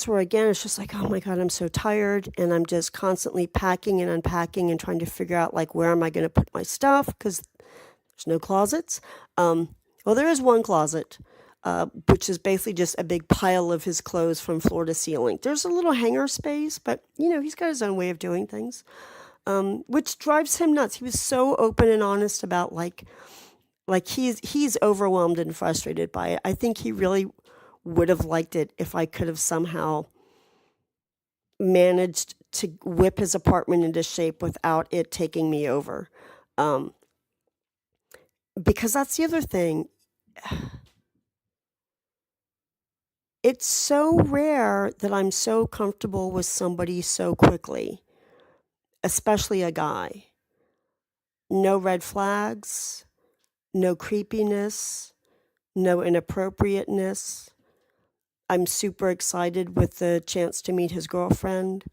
where, again, it's just like, oh my God, I'm so tired. And I'm just constantly packing and unpacking and trying to figure out, like, where am I going to put my stuff? Because there's no closets. Well, there is one closet, which is basically just a big pile of his clothes from floor to ceiling. There's a little hanger space, but, he's got his own way of doing things, which drives him nuts. He was so open and honest about, like he's overwhelmed and frustrated by it. I think he really would have liked it if I could have somehow managed to whip his apartment into shape without it taking me over. Because that's the other thing. It's so rare that I'm so comfortable with somebody so quickly, especially a guy. No red flags, no creepiness, no inappropriateness. I'm super excited with the chance to meet his girlfriend.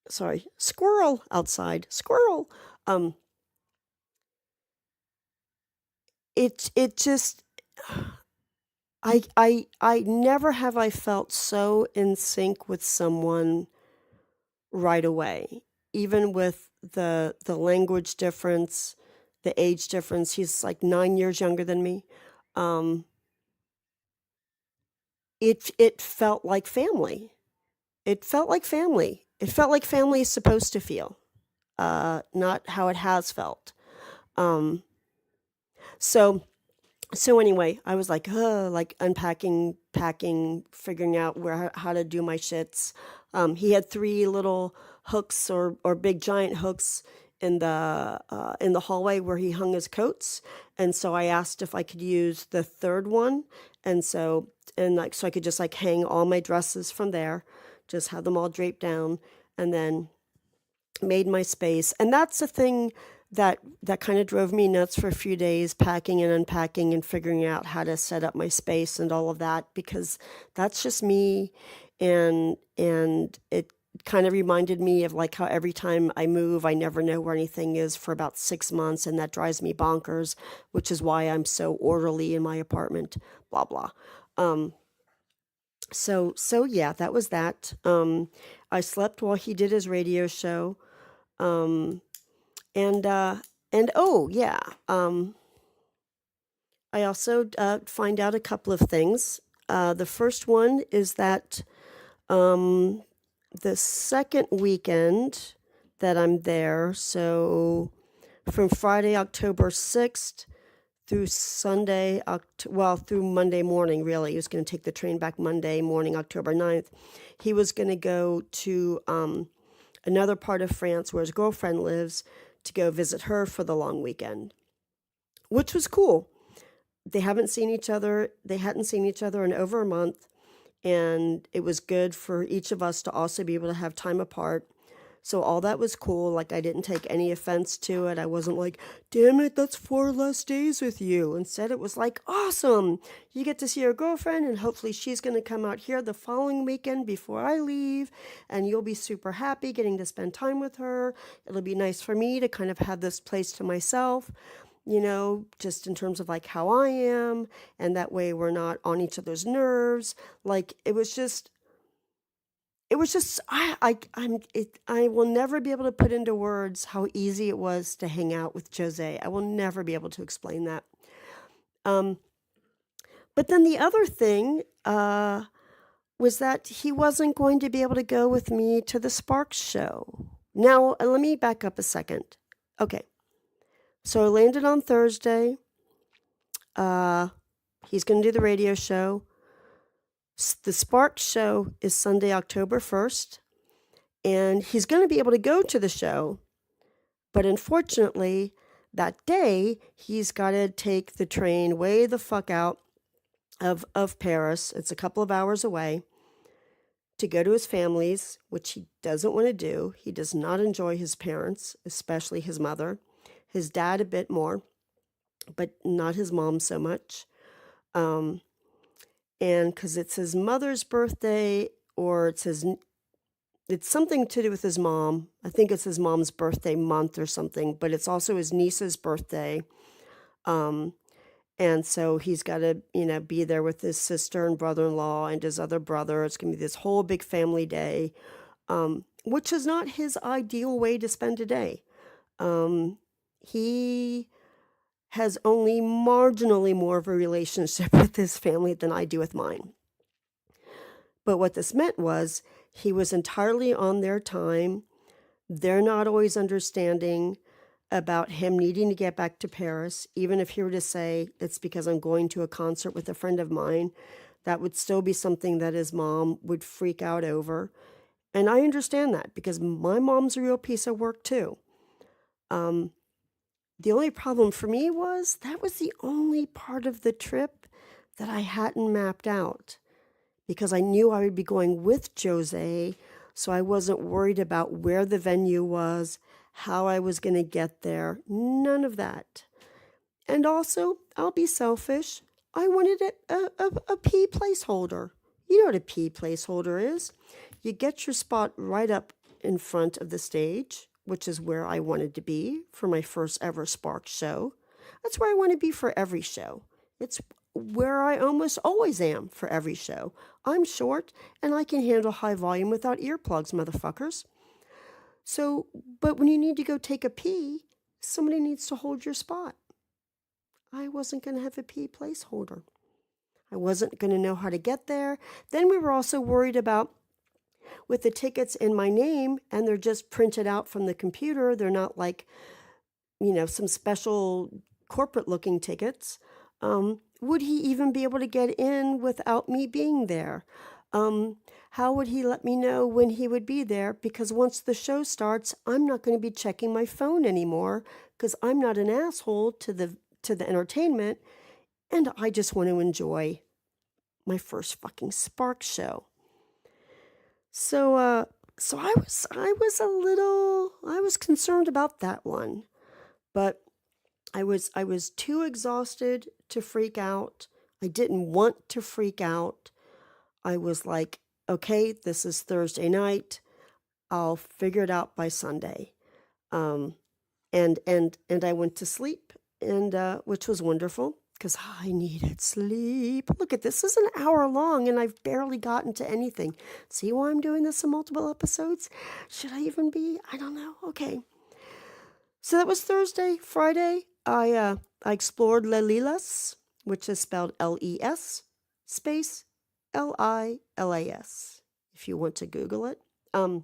Sorry, squirrel outside, squirrel. It just I never have I felt so in sync with someone right away, even with the language difference, the age difference. He's like 9 years younger than me. Um, it felt like family. It felt like family. It felt like family is supposed to feel, not how it has felt. Um, so so anyway, I was like unpacking, packing, figuring out where how to do my shits. He had three little hooks or big giant hooks in the hallway where he hung his coats, and so I asked if I could use the third one, and so I could just like hang all my dresses from there, just have them all draped down, and then made my space. And that's the thing that kind of drove me nuts for a few days, packing and unpacking and figuring out how to set up my space and all of that, because that's just me. And it kind of reminded me of like how every time I move, I never know where anything is for about 6 months, and that drives me bonkers, which is why I'm so orderly in my apartment, blah blah. So yeah, that was that. I slept while he did his radio show. Um, and oh yeah, I also find out a couple of things. The first one is that um, the second weekend that I'm there, so from Friday, October 6th through through Monday morning, really. He was going to take the train back Monday morning, October 9th. He was going to go to another part of France where his girlfriend lives to go visit her for the long weekend, which was cool. They hadn't seen each other in over a month, and it was good for each of us to also be able to have time apart. So all that was cool. Like, I didn't take any offense to it. I wasn't like, damn it, that's 4 less days with you. Instead, it was like, awesome. You get to see your girlfriend, and hopefully she's going to come out here the following weekend before I leave, and you'll be super happy getting to spend time with her. It'll be nice for me to kind of have this place to myself, just in terms of like how I am, and that way we're not on each other's nerves. Like, I will never be able to put into words how easy it was to hang out with Jose. I will never be able to explain that. But then the other thing was that he wasn't going to be able to go with me to the Sparks show. Now, let me back up a second. Okay, so I landed on Thursday. He's going to do the radio show. The Sparks show is Sunday, October 1st. And he's going to be able to go to the show, but unfortunately, that day, he's got to take the train way the fuck out of Paris. It's a couple of hours away to go to his family's, which he doesn't want to do. He does not enjoy his parents, especially his mother. His dad a bit more, but not his mom so much. And because it's his mother's birthday, or it's something to do with his mom. I think it's his mom's birthday month or something, but it's also his niece's birthday. And so he's got to, be there with his sister and brother-in-law and his other brother. It's going to be this whole big family day, which is not his ideal way to spend a day. He has only marginally more of a relationship with his family than I do with mine. But what this meant was he was entirely on their time. They're not always understanding about him needing to get back to Paris. Even if he were to say, it's because I'm going to a concert with a friend of mine, that would still be something that his mom would freak out over. And I understand that, because my mom's a real piece of work too. The only problem for me was that was the only part of the trip that I hadn't mapped out, because I knew I would be going with Jose, so I wasn't worried about where the venue was, how I was going to get there, none of that. And also, I'll be selfish, I wanted a P placeholder. You know what a P placeholder is. You get your spot right up in front of the stage which is where I wanted to be for my first ever Sparks show. That's where I want to be for every show. It's where I almost always am for every show. I'm short and I can handle high volume without earplugs, motherfuckers. So, but when you need to go take a pee, somebody needs to hold your spot. I wasn't going to have a pee placeholder. I wasn't going to know how to get there. Then we were also worried about with the tickets in my name, and they're just printed out from the computer. They're not like, some special corporate looking tickets. Would he even be able to get in without me being there? How would he let me know when he would be there? Because once the show starts, I'm not going to be checking my phone anymore because I'm not an asshole to the entertainment, and I just want to enjoy my first fucking Spark show. So I was concerned about that one, but I was too exhausted to freak out. I didn't want to freak out. I was like, okay, this is Thursday night. I'll figure it out by Sunday. And I went to sleep, and which was wonderful because I needed sleep. Look at this. This is an hour long, and I've barely gotten to anything. See why I'm doing this in multiple episodes? Should I even be? I don't know. Okay. So that was Thursday. Friday, I explored Les Lilas, which is spelled L-E-S space L-I-L-A-S, if you want to Google it. And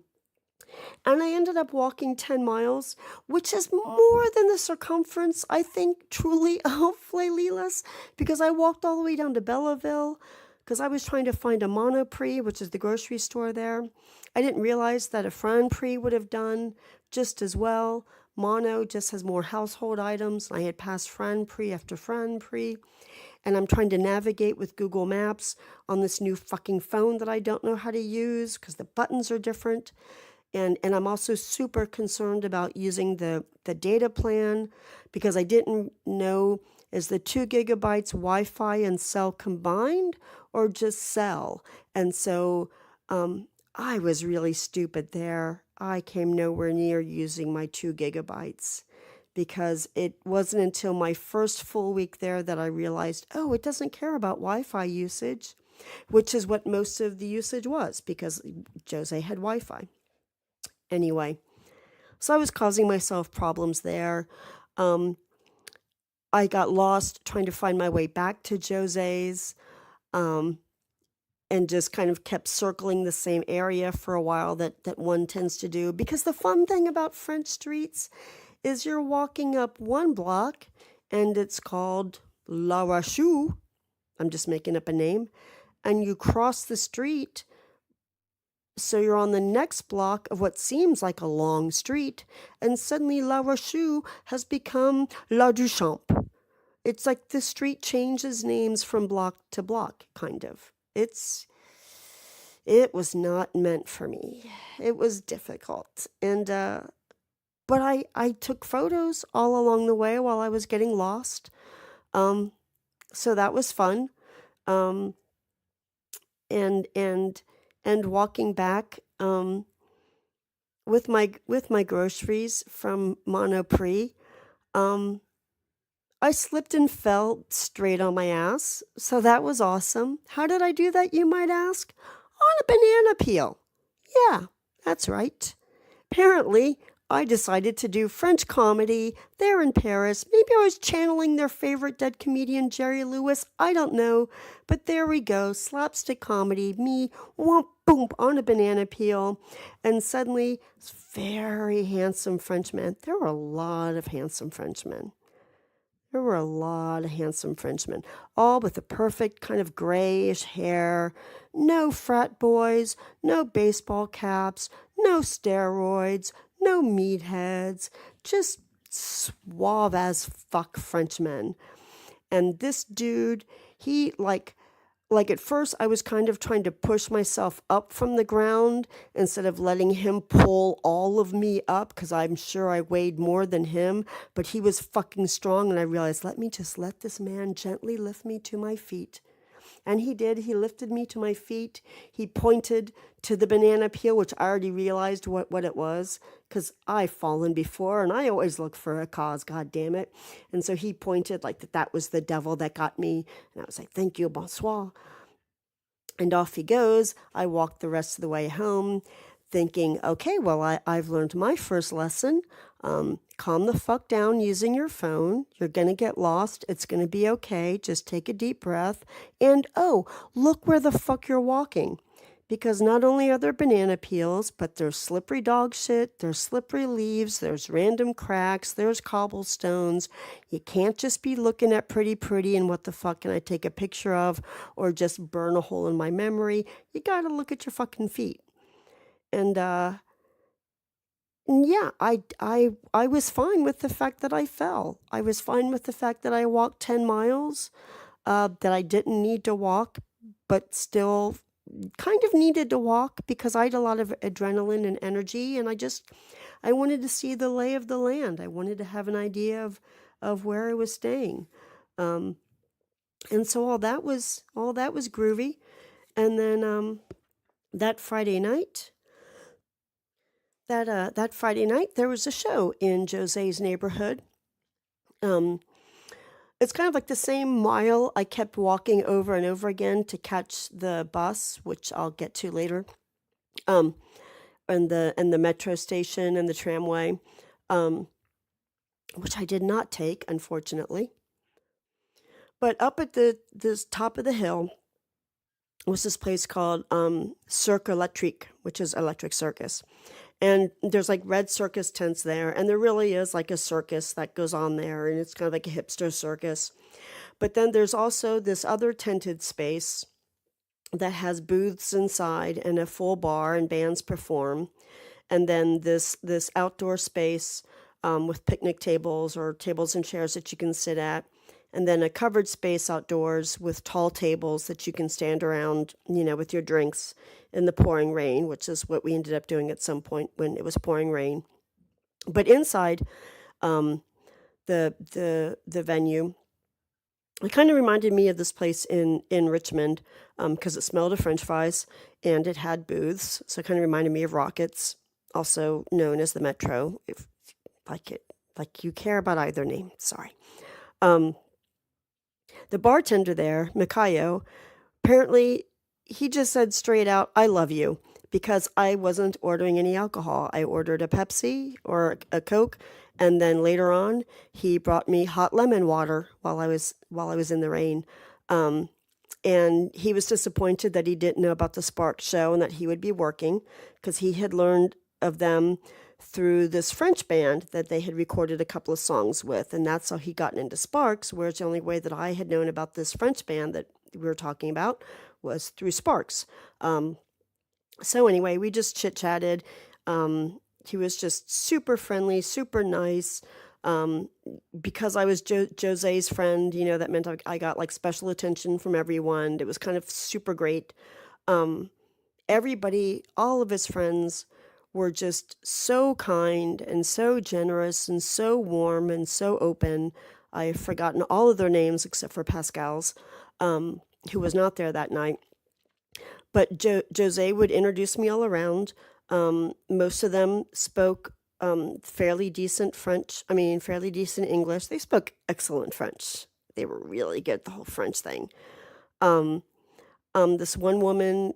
I ended up walking 10 miles, which is more than the circumference, I think, truly, of Les Lilas, because I walked all the way down to Belleville, because I was trying to find a Monoprix, which is the grocery store there. I didn't realize that a Franprix would have done just as well. Mono just has more household items. I had passed Franprix after Franprix, and I'm trying to navigate with Google Maps on this new fucking phone that I don't know how to use because the buttons are different. And I'm also super concerned about using the data plan because I didn't know, is the 2 gigabytes Wi-Fi and cell combined or just cell? And so I was really stupid there. I came nowhere near using my 2 gigabytes because it wasn't until my first full week there that I realized, oh, it doesn't care about Wi-Fi usage, which is what most of the usage was because Jose had Wi-Fi. Anyway, so I was causing myself problems there. I got lost trying to find my way back to Jose's and just kind of kept circling the same area for a while that one tends to do. Because the fun thing about French streets is you're walking up one block and it's called La Rochelle. I'm just making up a name. And you cross the street. So you're on the next block of what seems like a long street, and suddenly La Rochelle has become La Duchamp. It's like the street changes names from block to block, kind of. It was not meant for me. It was difficult. And, but I took photos all along the way while I was getting lost. So that was fun. And walking back with my groceries from Monoprix, I slipped and fell straight on my ass. So that was awesome. How did I do that, you might ask? On a banana peel. Yeah, that's right. Apparently, I decided to do French comedy there in Paris. Maybe I was channeling their favorite dead comedian, Jerry Lewis. I don't know. But there we go. Slapstick comedy. Me, whoomp, boom, on a banana peel. And suddenly, this very handsome Frenchman. There were a lot of handsome Frenchmen. All with the perfect kind of grayish hair. No frat boys, no baseball caps, no steroids, no meatheads, just suave as fuck Frenchmen. And this dude, he like at first I was kind of trying to push myself up from the ground instead of letting him pull all of me up because I'm sure I weighed more than him, but he was fucking strong and I realized, let me just let this man gently lift me to my feet. And he did. He lifted me to my feet. He pointed to the banana peel, which I already realized what it was, because I've fallen before and I always look for a cause, God damn it. And so he pointed like that was the devil that got me. And I was like, thank you, bonsoir. And off he goes. I walked the rest of the way home thinking, okay, well, I've learned my first lesson. Calm the fuck down using your phone. You're going to get lost. It's going to be okay. Just take a deep breath. And, oh, look where the fuck you're walking. Because not only are there banana peels, but there's slippery dog shit, there's slippery leaves, there's random cracks, there's cobblestones. You can't just be looking at pretty and what the fuck can I take a picture of or just burn a hole in my memory. You gotta look at your fucking feet. And yeah, I was fine with the fact that I fell. I was fine with the fact that I walked 10 miles, that I didn't need to walk, but still kind of needed to walk because I had a lot of adrenaline and energy, and I wanted to see the lay of the land. I wanted to have an idea of where I was staying. And so all that was groovy. And then that Friday night, there was a show in Jose's neighborhood. It's kind of like the same mile I kept walking over and over again to catch the bus, which I'll get to later, and the metro station and the tramway, which I did not take, unfortunately. But up at this top of the hill was this place called Cirque Electrique, which is Electric Circus. And there's like red circus tents there, and there really is like a circus that goes on there, and it's kind of like a hipster circus. But then there's also this other tented space that has booths inside and a full bar, and bands perform. And then this outdoor space with picnic tables or tables and chairs that you can sit at. And then a covered space outdoors with tall tables that you can stand around, with your drinks in the pouring rain, which is what we ended up doing at some point when it was pouring rain. But inside the venue, it kind of reminded me of this place in Richmond because it smelled of French fries and it had booths. So it kind of reminded me of Rockets, also known as the Metro, if like you care about either name. Sorry. The bartender there, Mikayo, apparently he just said straight out, I love you, because I wasn't ordering any alcohol. I ordered a Pepsi or a Coke, and then later on he brought me hot lemon water while I was in the rain. And he was disappointed that he didn't know about the Sparks show and that he would be working, because he had learned of them through this French band that they had recorded a couple of songs with, and that's how he gotten into Sparks, whereas the only way that I had known about this French band that we were talking about was through Sparks. So anyway, we just chit-chatted. He was just super friendly, super nice. Because I was Jose's friend, that meant I got like special attention from everyone. It was kind of super great. Everybody, all of his friends were just so kind and so generous and so warm and so open. I've forgotten all of their names except for Pascal's, who was not there that night. But Jose would introduce me all around. Most of them spoke fairly decent English. They spoke excellent French. They were really good at the whole French thing. This one woman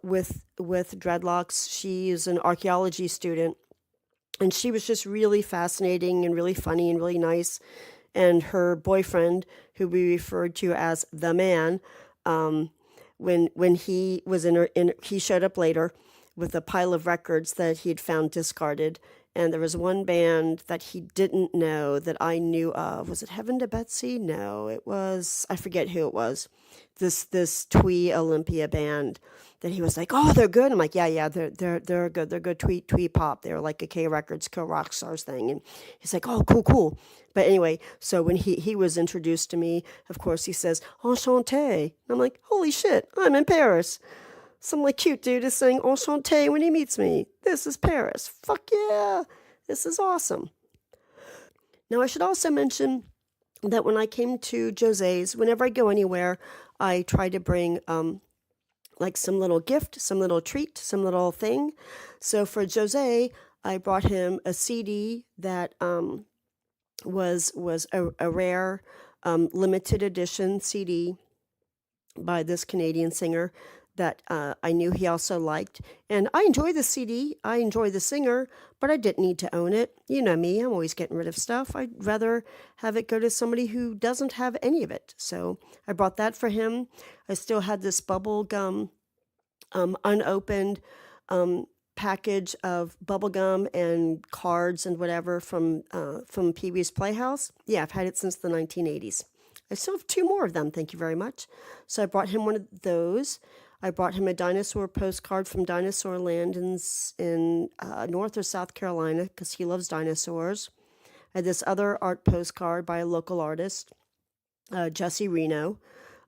with dreadlocks, she is an archaeology student, and she was just really fascinating and really funny and really nice. And her boyfriend, who we referred to as the man, when he was he showed up later with a pile of records that he had found discarded. And there was one band that he didn't know that I knew of. Was it Heaven to Betsy? No, it was, I forget who it was. This Twee Olympia band that he was like, oh, they're good. I'm like, yeah, they're good. They're good twee pop. They were like a K Records, Co-Rock Stars thing. And he's like, oh, cool. But anyway, so when he was introduced to me, of course, he says, enchanté. I'm like, holy shit, I'm in Paris. Some like cute dude is saying enchanté when he meets me. This is Paris. Fuck yeah. This is awesome. Now I should also mention that when I came to Jose's, whenever I go anywhere, I try to bring like some little gift, some little treat, some little thing. So for Jose, I brought him a CD that was a rare limited edition CD by this Canadian singer that I knew he also liked. And I enjoy the CD, I enjoy the singer, but I didn't need to own it. You know me, I'm always getting rid of stuff. I'd rather have it go to somebody who doesn't have any of it. So I brought that for him. I still had this bubble gum unopened package of bubble gum and cards and whatever from Pee Wee's Playhouse. Yeah, I've had it since the 1980s. I still have 2 more of them, thank you very much. So I brought him one of those. I brought him a dinosaur postcard from Dinosaur Land in North or South Carolina because he loves dinosaurs. I had this other art postcard by a local artist, Jesse Reno.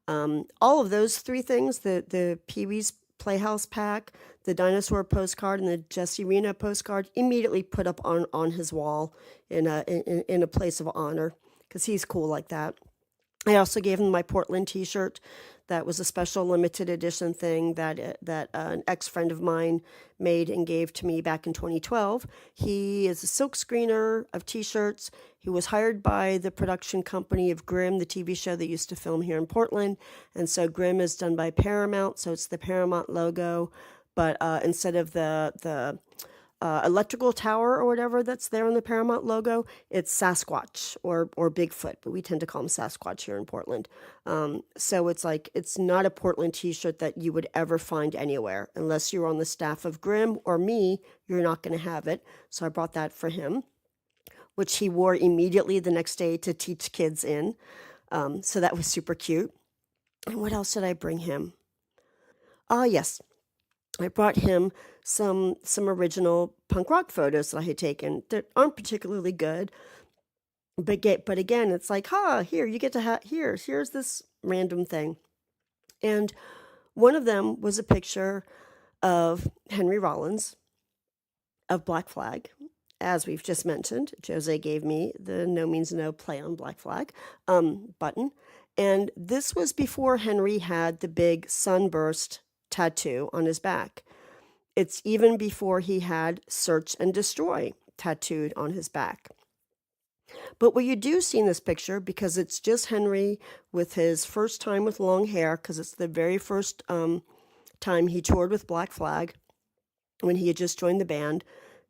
All of those 3 things, the Pee Wee's Playhouse pack, the dinosaur postcard, and the Jesse Reno postcard, immediately put up on his wall in a place of honor because he's cool like that. I also gave him my Portland T-shirt. That was a special limited edition thing that an ex-friend of mine made and gave to me back in 2012. He is a silk screener of T-shirts. He was hired by the production company of Grimm, the TV show that used to film here in Portland. And so Grimm is done by Paramount, so it's the Paramount logo. But instead of the electrical tower or whatever that's there on the Paramount logo, it's Sasquatch or Bigfoot, but we tend to call him Sasquatch here in Portland. So it's like, it's not a Portland t-shirt that you would ever find anywhere. Unless you're on the staff of Grimm or me, you're not going to have it. So I brought that for him, which he wore immediately the next day to teach kids in. So that was super cute. And what else did I bring him? Yes, I brought him some original punk rock photos that I had taken that aren't particularly good, but again, it's like, here you get to have here's this random thing, and one of them was a picture of Henry Rollins of Black Flag. As we've just mentioned, Jose gave me the No Means No Play on Black Flag button, and this was before Henry had the big sunburst tattoo on his back. It's even before he had Search and Destroy tattooed on his back. But what you do see in this picture, because it's just Henry with his first time with long hair, because it's the very first time he toured with Black Flag, when he had just joined the band,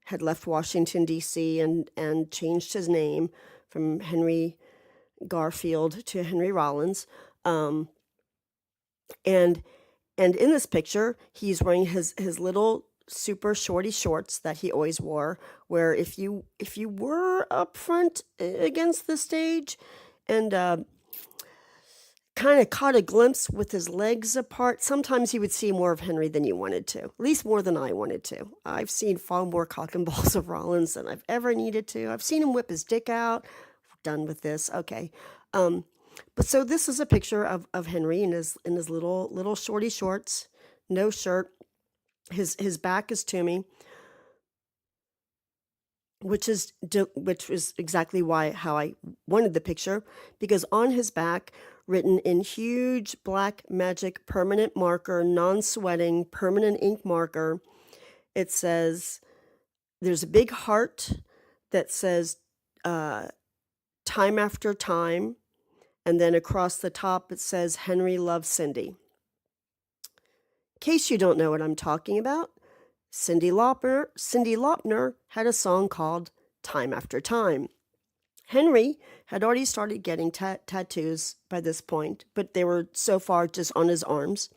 had left Washington, D.C., and changed his name from Henry Garfield to Henry Rollins. And in this picture, he's wearing his little super shorty shorts that he always wore, where if you were up front against the stage and kind of caught a glimpse with his legs apart, sometimes you would see more of Henry than you wanted to, at least more than I wanted to. I've seen far more cock and balls of Rollins than I've ever needed to. I've seen him whip his dick out. Done with this. Okay. But so this is a picture of Henry in his little shorty shorts, no shirt. His back is to me, which was exactly how I wanted the picture, because on his back, written in huge black magic permanent marker, non-sweating permanent ink marker, it says, there's a big heart that says time after time. And then across the top, it says, Henry loves Cindy. In case you don't know what I'm talking about, Cyndi Lauper had a song called Time After Time. Henry had already started getting tattoos by this point, but they were so far just on his arms.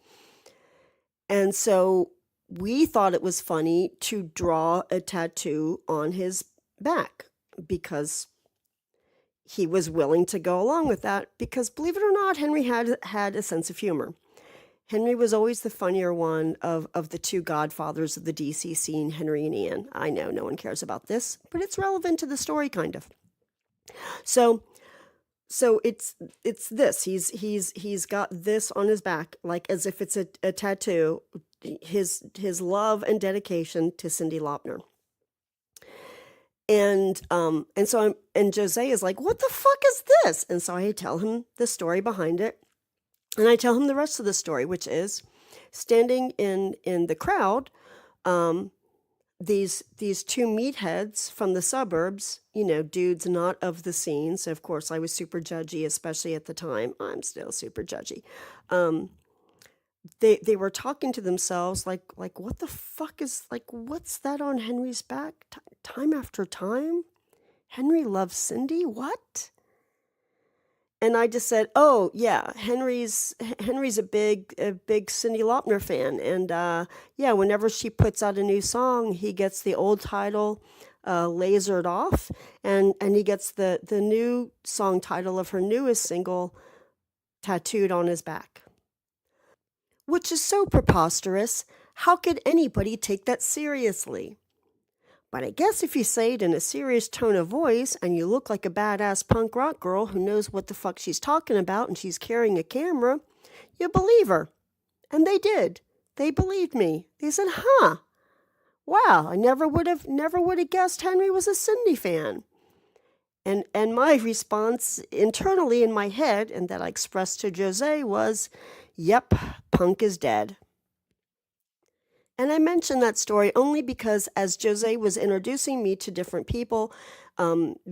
And so we thought it was funny to draw a tattoo on his back because he was willing to go along with that, because believe it or not, Henry had a sense of humor. Henry was always the funnier one of the 2 godfathers of the DC scene, Henry and Ian. I know no one cares about this, but it's relevant to the story, kind of. So it's this. He's got this on his back, like as if it's a tattoo. His love and dedication to Cyndi Lauper. And Jose is like, "What the fuck is this?" And so I tell him the story behind it, and I tell him the rest of the story, which is standing in the crowd. Um, these two meatheads from the suburbs, dudes not of the scene. So of course I was super judgy, especially at the time. I'm still super judgy. Um, they were talking to themselves like what the fuck is, like, what's that on Henry's back? Time after time? Henry loves Cindy? What? And I just said, "Oh yeah, Henry's a big Cyndi Lauper fan, and yeah, whenever she puts out a new song, he gets the old title lasered off, and he gets the new song title of her newest single tattooed on his back." Which is so preposterous. How could anybody take that seriously? But I guess if you say it in a serious tone of voice and you look like a badass punk rock girl who knows what the fuck she's talking about and she's carrying a camera, you believe her. And they did. They believed me. They said, "Huh, wow, I never would have guessed Henry was a Cyndi fan." And my response internally in my head, and that I expressed to Jose, was, "Yep, punk is dead." And I mention that story only because as Jose was introducing me to different people,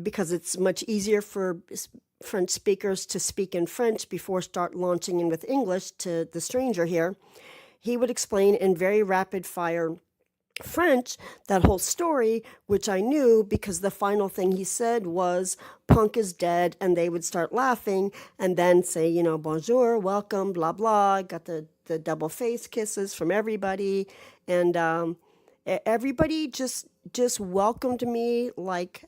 because it's much easier for French speakers to speak in French before start launching in with English to the stranger here, he would explain in very rapid fire French that whole story, which I knew because the final thing he said was "punk is dead," and they would start laughing and then say, "Bonjour, welcome, blah blah." Got the double face kisses from everybody, and everybody just welcomed me like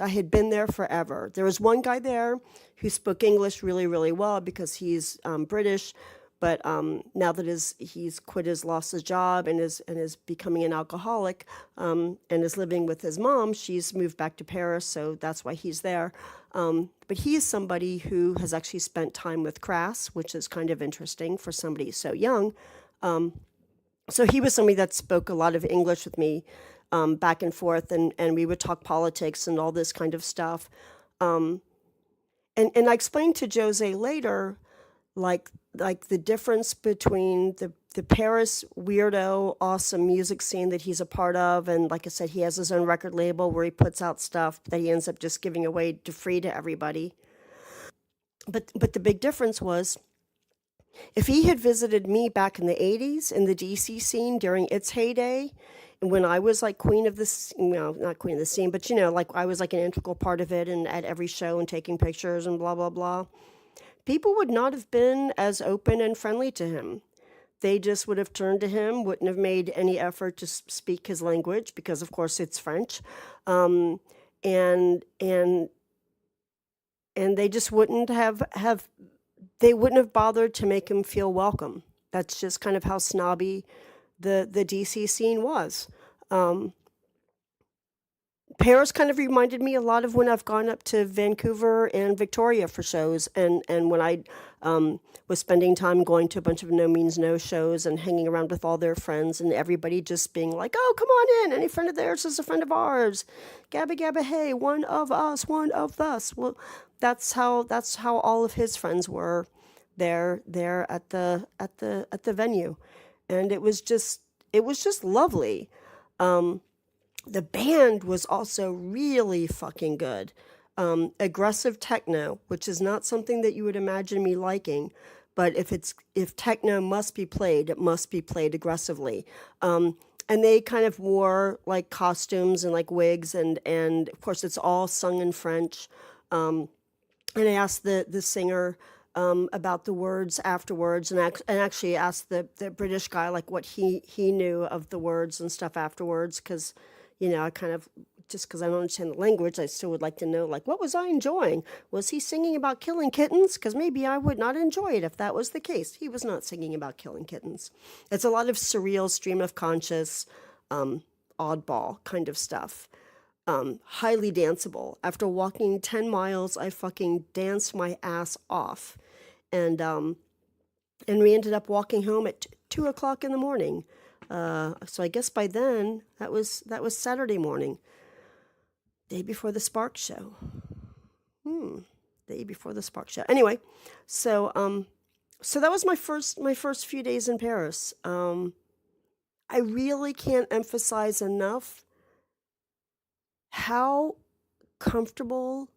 I had been there forever. There was one guy there who spoke English really really well because he's British. But now that he's lost his job and is becoming an alcoholic, and is living with his mom, she's moved back to Paris, so that's why he's there. But he is somebody who has actually spent time with Crass, which is kind of interesting for somebody so young. So he was somebody that spoke a lot of English with me, back and forth, and we would talk politics and all this kind of stuff. And I explained to Jose later, like the difference between the Paris weirdo awesome music scene that he's a part of, and like I said, he has his own record label where he puts out stuff that he ends up just giving away to free to everybody. But the big difference was, if he had visited me back in the 80s in the DC scene during its heyday, and when I was like queen of this, not queen of the scene, but like I was like an integral part of it and at every show and taking pictures and blah blah blah, people would not have been as open and friendly to him. They just would have turned to him, wouldn't have made any effort to speak his language because, of course, it's French, and they just wouldn't have they wouldn't have bothered to make him feel welcome. That's just kind of how snobby the DC scene was. Paris kind of reminded me a lot of when I've gone up to Vancouver and Victoria for shows, and when I was spending time going to a bunch of No Means No shows and hanging around with all their friends, and everybody just being like, "Oh, come on in, any friend of theirs is a friend of ours. Gabba gabba hey, one of us, one of us." Well, that's how all of his friends were there at the venue, and it was just lovely. The band was also really fucking good. Aggressive techno, which is not something that you would imagine me liking, but if techno must be played, it must be played aggressively. And they kind of wore like costumes and like wigs, and of course it's all sung in French. And I asked the singer about the words afterwards, and actually asked the British guy like what he knew of the words and stuff afterwards, because I kind of, just because I don't understand the language, I still would like to know, like, what was I enjoying? Was he singing about killing kittens? Because maybe I would not enjoy it if that was the case. He was not singing about killing kittens. It's a lot of surreal, stream of conscious, oddball kind of stuff. Highly danceable. After walking 10 miles, I fucking danced my ass off. And we ended up walking home at 2 o'clock in the morning. So I guess by then, that was Saturday morning. Day before the Spark Show. Day before the Spark Show. Anyway, so so that was my first few days in Paris. I really can't emphasize enough how comfortable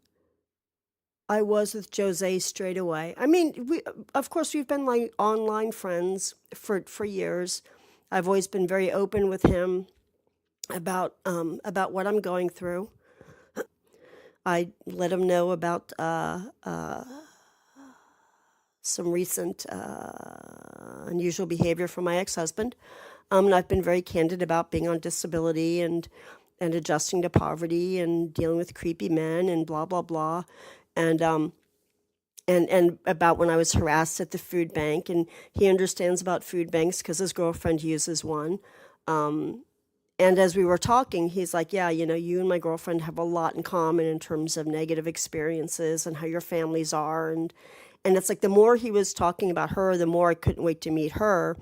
I was with Jose straight away. I mean, of course, we've been like online friends for years. I've always been very open with him about what I'm going through. I let him know about some recent unusual behavior from my ex-husband. And I've been very candid about being on disability and adjusting to poverty and dealing with creepy men and blah blah blah, and about when I was harassed at the food bank. And he understands about food banks because his girlfriend uses one. And as we were talking, he's like, yeah, you know, you and my girlfriend have a lot in common in terms of negative experiences and how your families are. And it's like the more he was talking about her, the more I couldn't wait to meet her.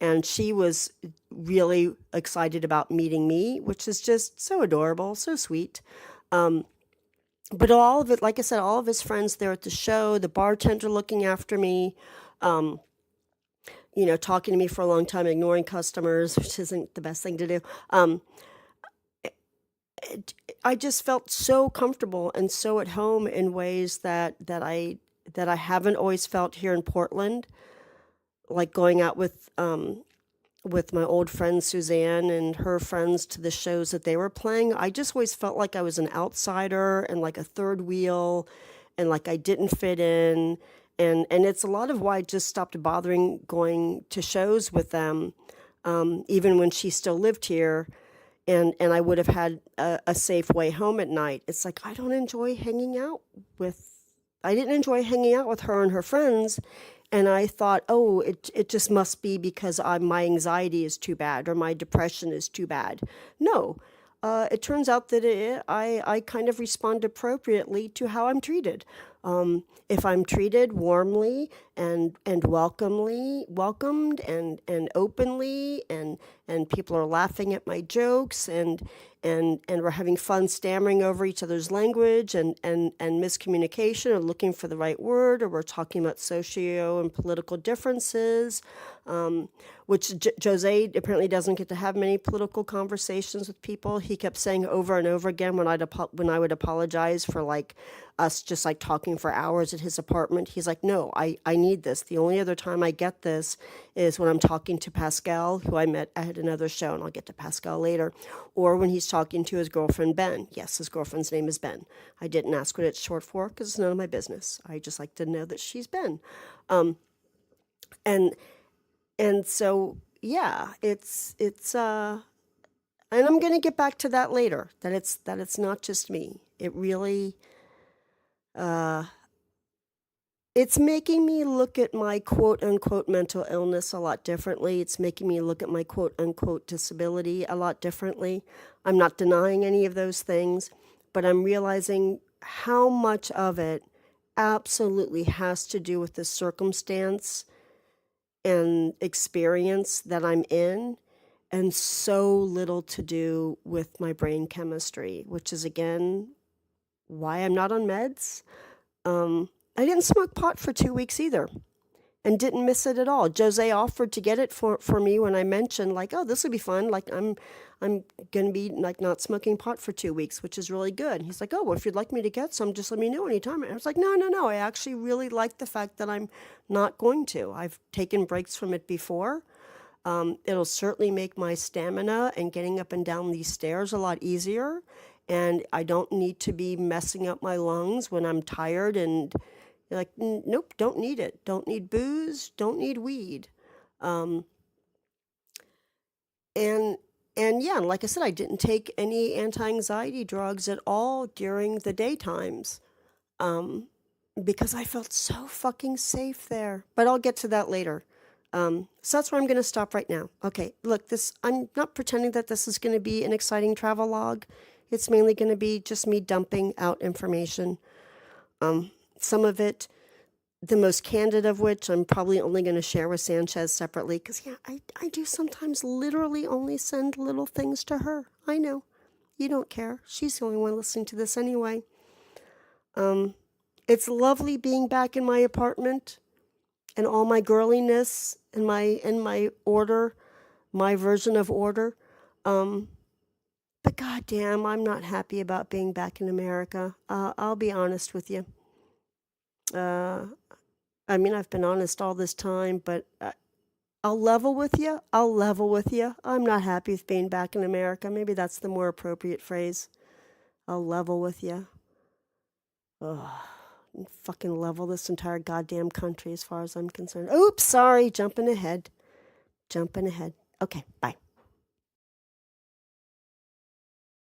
And she was really excited about meeting me, which is just so adorable, so sweet. But all of it, like I said, all of his friends there at the show, the bartender looking after me, you know, talking to me for a long time, ignoring customers, which isn't the best thing to do. I just felt so comfortable and so at home in ways that I haven't always felt here in Portland, like going out with my old friend Suzanne and her friends to the shows that they were playing. I just always felt like I was an outsider and like a third wheel and like I didn't fit in. And it's a lot of why I just stopped bothering going to shows with them, even when she still lived here, and I would have had a safe way home at night. It's like I didn't enjoy hanging out with her and her friends, and I thought, oh, it just must be because my anxiety is too bad or my depression is too bad. No, it turns out that I kind of respond appropriately to how I'm treated. If I'm treated warmly and welcomed and openly, and people are laughing at my jokes and we're having fun stammering over each other's language and miscommunication or looking for the right word, or we're talking about socio and political differences, which Jose apparently doesn't get to have many political conversations with people. He kept saying over and over again when I would apologize for like us just like talking for hours at his apartment. He's like, no, I need this. The only other time I get this is when I'm talking to Pascal, who I met at another show, and I'll get to Pascal later, or when he's talking to his girlfriend, Ben. Yes, his girlfriend's name is Ben. I didn't ask what it's short for because it's none of my business. I just like to know that she's Ben. And so, yeah, it's and I'm going to get back to that later, that it's not just me. It really, it's making me look at my quote unquote mental illness a lot differently. It's making me look at my quote unquote disability a lot differently. I'm not denying any of those things, but I'm realizing how much of it absolutely has to do with the circumstance and experience that I'm in, and so little to do with my brain chemistry, which is again why I'm not on meds. I didn't smoke pot for 2 weeks either, and didn't miss it at all. Jose offered to get it for me when I mentioned like, oh, this would be fun. Like I'm gonna be like not smoking pot for 2 weeks, which is really good. He's like, oh, well, if you'd like me to get some, just let me know anytime. And I was like, no. I actually really like the fact that I'm not going to. I've taken breaks from it before. It'll certainly make my stamina and getting up and down these stairs a lot easier. And I don't need to be messing up my lungs when I'm tired and like, nope, don't need it. Don't need booze, don't need weed. And yeah, like I said, I didn't take any anti-anxiety drugs at all during the daytimes, because I felt so fucking safe there. But I'll get to that later. So that's where I'm going to stop right now. Okay, look, I'm not pretending that this is going to be an exciting travel log. It's mainly going to be just me dumping out information. Some of it, the most candid of which I'm probably only going to share with Sanchez separately, because yeah, I do sometimes literally only send little things to her. I know. You don't care. She's the only one listening to this anyway. It's lovely being back in my apartment and all my girliness and my order, my version of order. But goddamn, I'm not happy about being back in America. I'll be honest with you. I mean, I've been honest all this time, but I'll level with you. I'll level with you. I'm not happy with being back in America. Maybe that's the more appropriate phrase. I'll level with you. Ugh. Fucking level this entire goddamn country as far as I'm concerned. Oops, sorry. Jumping ahead. Okay, bye.